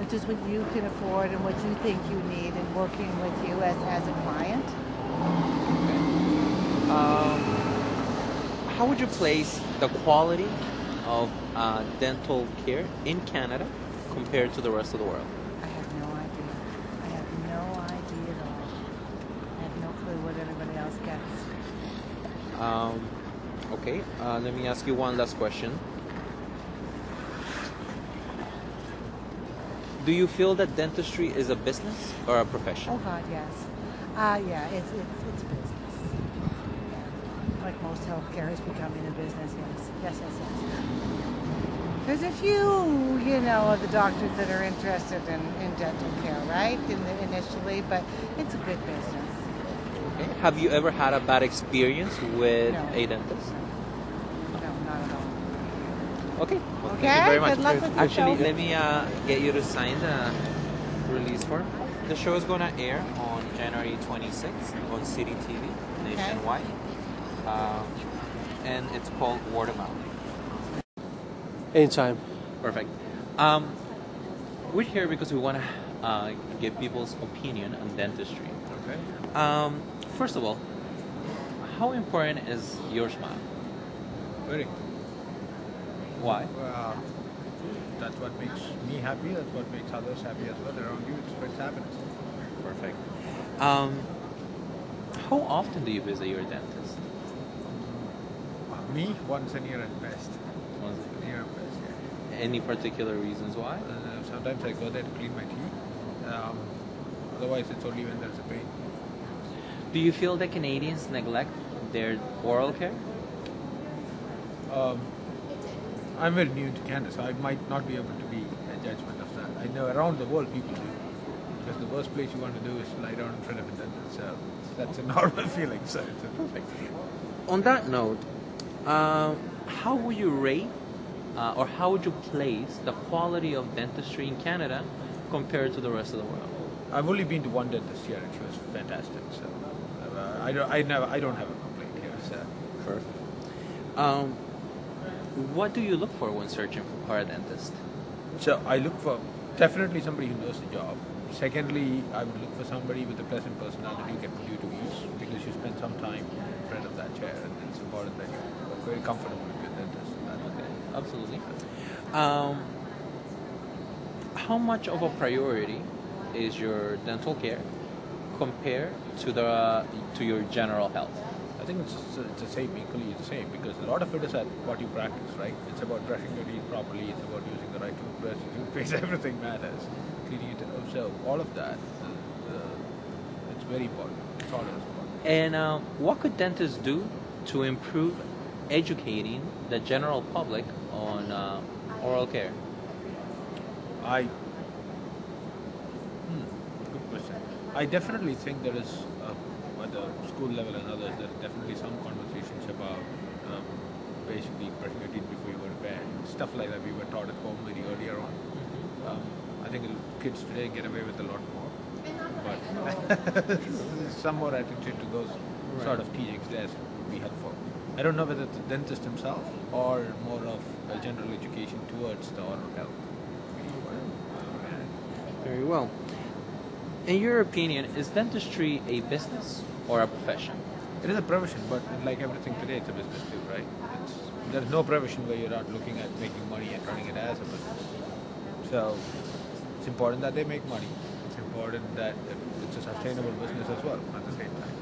Just what you can afford and what you think you need and working with you as a client. How would you place the quality of dental care in Canada compared to the rest of the world? I have no idea. I have no idea at all. I have no clue what everybody else gets. Okay, let me ask you one last question. Do you feel that dentistry is a business or a profession? Oh God, yes. Yeah, it's a business. Yeah. Like most healthcare is becoming a business, yes. There's a few, of the doctors that are interested in dental care, right? Initially, but it's a good business. Okay. Have you ever had a bad experience with a dentist? No, not at all. Okay. Well, Okay, thank you very much. good luck with the Actually, show. let me get you to sign the release form. The show is going to air on January 26th on City TV nationwide. And it's called Word of Mouth. Anytime. Perfect. We're here because we want to get people's opinion on dentistry. Okay. First of all, how important is your smile? Very. Why? Well, that's what makes me happy. That's what makes others happy as well around you. It spreads happiness. Perfect. How often do you visit your dentist? Me, once a year at best. Once a year at best, yeah. Any particular reasons why? sometimes I go there to clean my teeth. Otherwise, it's only when there's a pain. Do you feel that Canadians neglect their oral care? I'm very new to Canada, so I might not be able to be a judgment of that. I know around the world people do. Because the worst place you want to do is lie down in front of a dentist. So that's a normal feeling. So it's a perfect feeling. On that note, how would you rate or how would you place the quality of dentistry in Canada compared to the rest of the world? I've only been to one dentist here, and she was fantastic. So I don't have a complaint here. So perfect. What do you look for when searching for a dentist? So I look for definitely somebody who knows the job. Secondly, I would look for somebody with a pleasant personality who can put you to ease, because you spend some time in front of that chair, and it's important that you're very comfortable with your dentist. Okay, absolutely. How much of a priority is your dental care compared to your general health? I think it's the same, equally the same, because a lot of it is at what you practice, right? It's about brushing your teeth properly, it's about using the right toothbrush, toothpaste, everything matters. Cleaning it, so all of that, it's very important. It's all important. And what could dentists do to improve educating the general public on oral care? Good question. I definitely think there is, at the school level and others, there are definitely some conversations about basically brushing your teeth before you go to bed. Stuff like that we were taught at home very earlier on. I think kids today get away with a lot more. But some more attitude to those sort of teachings there would be helpful. I don't know whether it's the dentist himself or more of a general education towards the oral health. Very well. In your opinion, is dentistry a business or a profession? It is a profession, but like everything today, it's a business too, right? There's no profession where you're not looking at making money and running it as a business. So it's important that they make money. It's important that it's a sustainable business as well at the same time.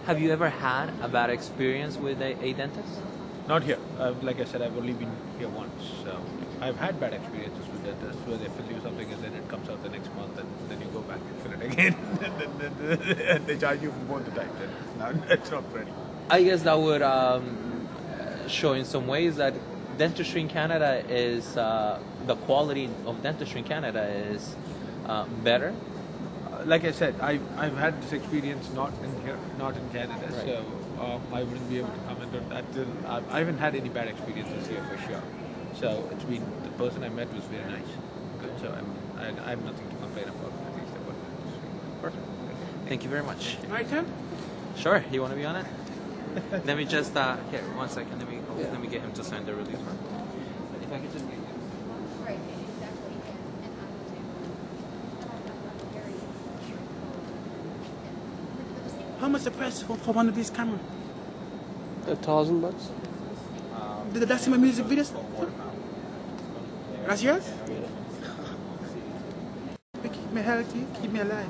Have you ever had a bad experience with a dentist? Not here. Like I said, I've only been here once. So I've had bad experiences with dentists where they fill you something and then it comes out the next month and then you go back and fill it again and they charge you for both the times and it's not ready. I guess that would show in some ways that dentistry in Canada is, the quality of dentistry in Canada is better. Like I said, I've had this experience not in here, not in Canada, Right. so I wouldn't be able to comment on that. I haven't had any bad experiences here for sure. So it's been, the person I met was very nice, good. So I have nothing to complain about, at least about this. Perfect. Thank you very much. My turn? Sure. You want to be on it? Let me just here 1 second. Let me get him to sign the release form. If I could just get you. How much the price for one of these cameras? $1,000. That's in my music videos? That's yours? Keep me healthy, keep me alive.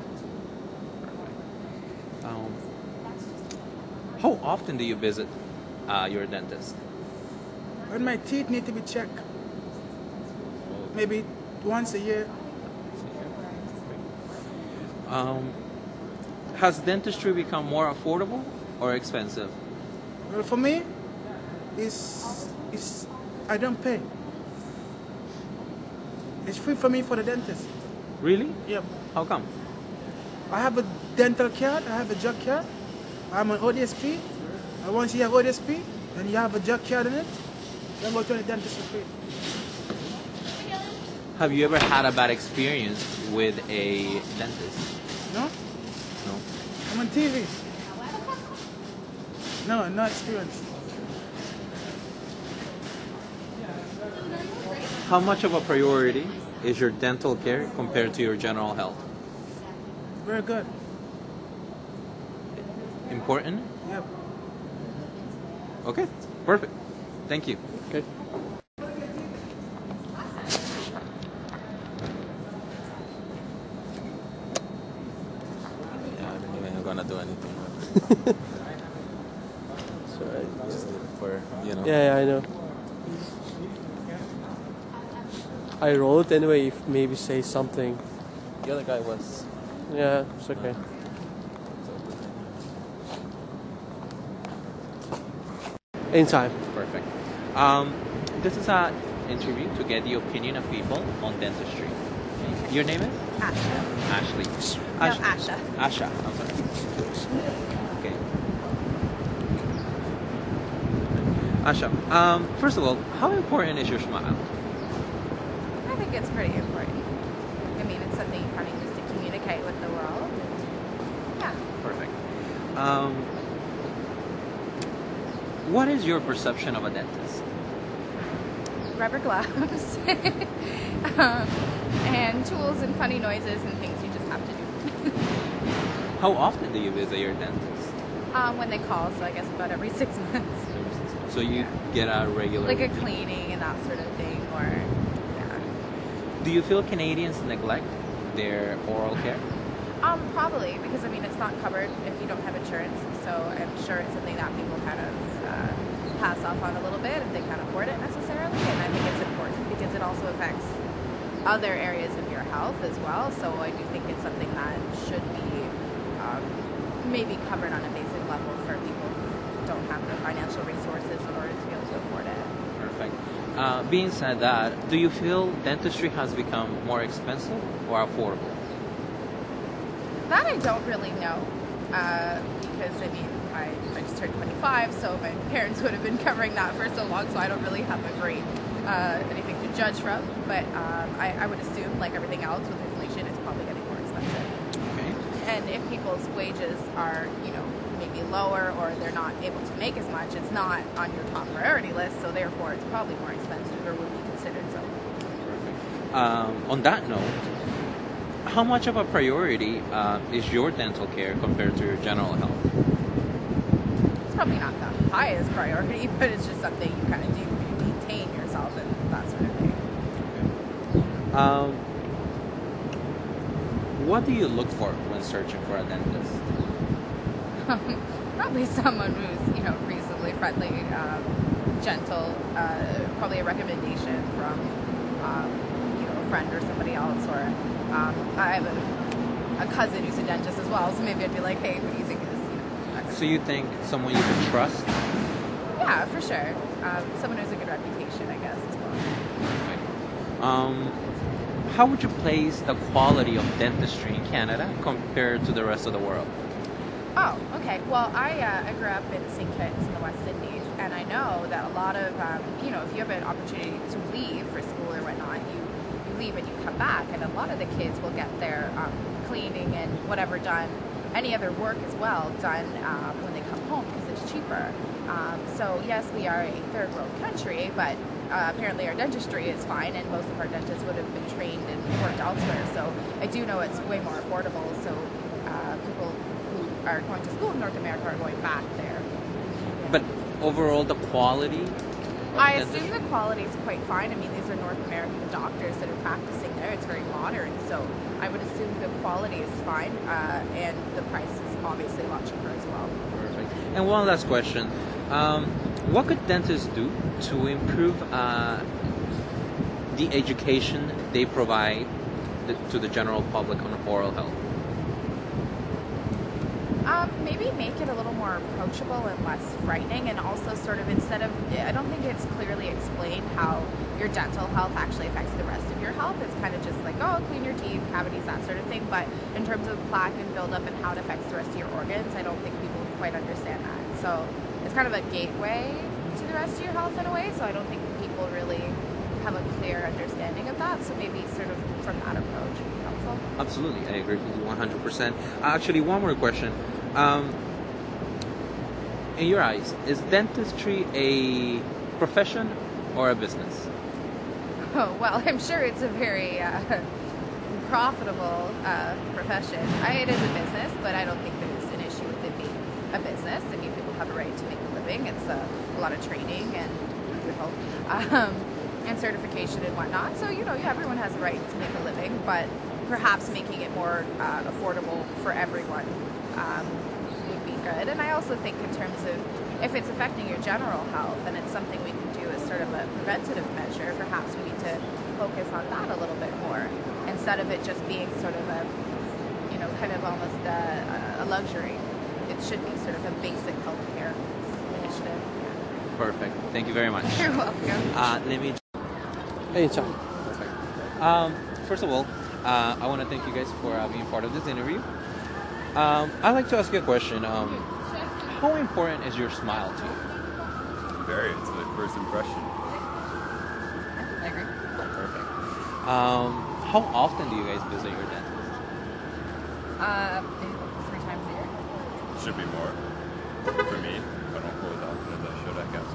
How often do you visit your dentist? When my teeth need to be checked. Maybe once a year. Has dentistry become more affordable or expensive? Well, for me, I don't pay. It's free for me for the dentist. Really? Yep. How come? I have a dental card, I have a drug card, I'm on ODSP, and once you have ODSP, then you have a drug card in it, then go to the dentist for free. Have you ever had a bad experience with a dentist? No? No. I'm on TV. No experience. How much of a priority is your dental care compared to your general health? Very good. Important? Yep. Okay, perfect. Thank you. Okay. Yeah, I don't even gonna do anything. Sorry. Just for, you know. Yeah, I know. I rolled anyway. If maybe say something. The other guy was. Yeah, it's okay. Anytime. Perfect. This is an interview to get the opinion of people on dentistry. Your name is? Ashley. Ashley. Asha. Asha. I'm sorry. Okay. Asha, first of all, how important is your smile? I think it's pretty important. I mean, it's something you kind of use to communicate with the world. Yeah. Perfect. What is your perception of a dentist? Rubber gloves and tools and funny noises and things you just have to do. How often do you visit your dentist? When they call, so I guess about every 6 months. So you get a regular... Like a cleaning and that sort of thing, or yeah. Do you feel Canadians neglect their oral care? Probably, because I mean it's not covered if you don't have insurance, so I'm sure it's something that people kind of pass off on a little bit if they can't afford it necessarily, and I think it's important because it also affects other areas of your health as well, so I do think it's something that should be maybe covered on a basic level for people who don't have the financial resources in order to be able to afford it. Perfect. Being said that, do you feel dentistry has become more expensive or affordable? That I don't really know, because I mean, I just turned 25, so my parents would have been covering that for so long, so I don't really have a great anything to judge from, but I would assume, like everything else with inflation, it's probably getting more expensive. Okay. And if people's wages are, you know, maybe lower or they're not able to make as much, it's not on your top priority list, so therefore it's probably more expensive or would be considered so. Perfect. On that note, how much of a priority is your dental care compared to your general health? It's probably not the highest priority, but it's just something you kind of do to maintain yourself and that sort of thing. What do you look for when searching for a dentist? Probably someone who's, you know, reasonably friendly, gentle, probably a recommendation from, you know, a friend or somebody else, or I have a cousin who's a dentist as well, so maybe I'd be like, hey, what do you think is, you know, So you think someone you can trust? yeah, for sure. Someone who has a good reputation, I guess, as well. How would you place the quality of dentistry in Canada compared to the rest of the world? Oh, okay. Well, I grew up in St. Kitts in the West Indies, and I know that a lot of, you know, if you have an opportunity to leave for school or whatnot, you leave and you come back, and a lot of the kids will get their cleaning and whatever done, any other work as well, done when they come home because it's cheaper. So yes, we are a third world country, but apparently our dentistry is fine, and most of our dentists would have been trained and worked elsewhere. So I do know it's way more affordable. So people who are going to school in North America are going back there. But overall, the quality? I assume the quality is quite fine. I mean, these are North American doctors that are practicing there. It's very modern, so I would assume the quality is fine, and the price is obviously a lot cheaper as well. Perfect. And one last question. What could dentists do to improve the education they provide to the general public on oral health? Maybe make it a little more approachable and less frightening, and also sort of instead of, I don't think it's clearly explained how your dental health actually affects the rest of your health. It's kind of just like, oh, clean your teeth, cavities, that sort of thing. But in terms of plaque and buildup and how it affects the rest of your organs, I don't think people quite understand that. So it's kind of a gateway to the rest of your health in a way. So I don't think people really have a clear understanding of that. So maybe sort of from that approach would be helpful. Absolutely, I agree with you 100%. Actually, one more question. In your eyes, is dentistry a profession or a business? Oh, well, I'm sure it's a very profitable profession. It is a business, but I don't think there's an issue with it being a business. I mean, people have a right to make a living. It's a lot of training and, you know, and certification and whatnot. So, you know, everyone has a right to make a living, but perhaps making it more affordable for everyone would be good. And I also think in terms of if it's affecting your general health and it's something we can do as sort of a preventative measure, perhaps we need to focus on that a little bit more instead of it just being sort of a, you know, kind of almost a luxury. It should be sort of a basic healthcare initiative. Perfect. Thank you very much. You're welcome. Let me. Anytime. First of all, I want to thank you guys for being part of this interview. I'd like to ask you a question. How important is your smile to you? Very. It's the first impression. I agree. Perfect. How often do you guys visit your dentist? Maybe 3 times a year. Should be more. For me, I don't go as often as I should, I guess.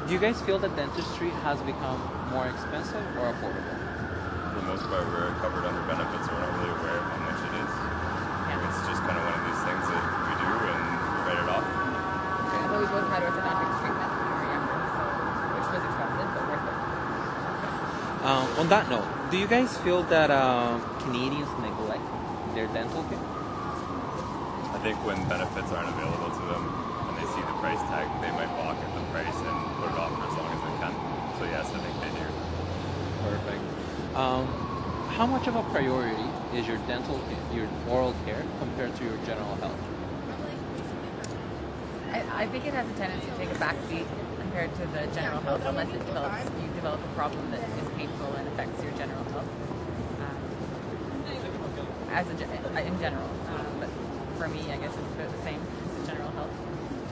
Do you guys feel that dentistry has become more expensive or affordable? For the most part, we're covered under benefits, so we're not really aware of how much it is. It's just kind of one of these things that we do and we write it off. Although we both had orthodontic treatment when we were younger, so, which was expensive, but worth it. On that note, do you guys feel that Canadians neglect their dental care? I think when benefits aren't available to them and they see the price tag, they might balk at the price and put it off for as long as they can. So yes, I think they do. Perfect. How much of a priority is your your oral care compared to your general health? I think it has a tendency to take a backseat compared to the general health, unless you develop a problem that is painful and affects your general health. In general, but for me, I guess it's about the same as the general health.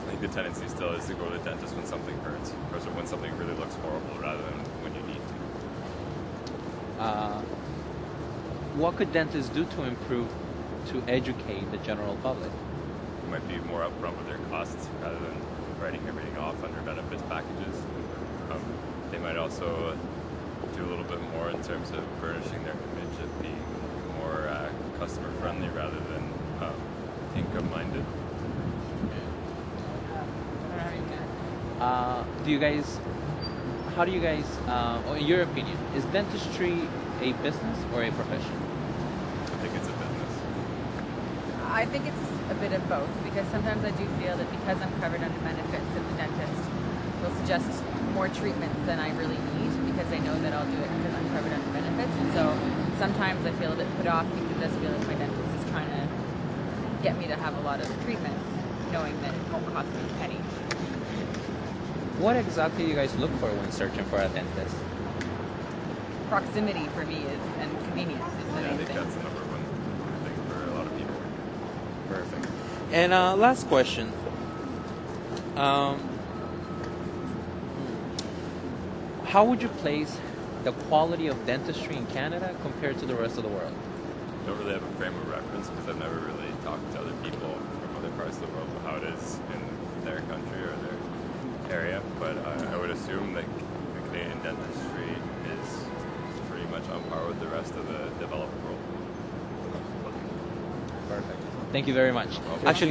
I think the tendency still is to go to the dentist when something hurts, or when something really looks horrible, rather than when you need to. What could dentists do to improve, to educate the general public? You might be more upfront with their costs rather than writing everything off under benefits packages. They might also do a little bit more in terms of furnishing their image of being more customer friendly rather than income minded. How do you guys, in your opinion, is dentistry a business or a profession? I think it's a business. I think it's a bit of both, because sometimes I do feel that because I'm covered under benefits that the dentist will suggest more treatments than I really need, because they know that I'll do it because I'm covered under benefits. And so sometimes I feel a bit put off because it does feel like my dentist is trying to get me to have a lot of treatments, knowing that it won't cost me a penny. What exactly do you guys look for when searching for a dentist? Proximity for me is, and convenience is the Yeah, I main think thing. that's the number one thing for a lot of people. Perfect. And last question. How would you place the quality of dentistry in Canada compared to the rest of the world? I don't really have a frame of reference because I've never really talked to other people from other parts of the world about how it is in their country or their area, but I would assume that the Canadian dentistry is pretty much on par with the rest of the developed world. Perfect. Thank you very much. Actually.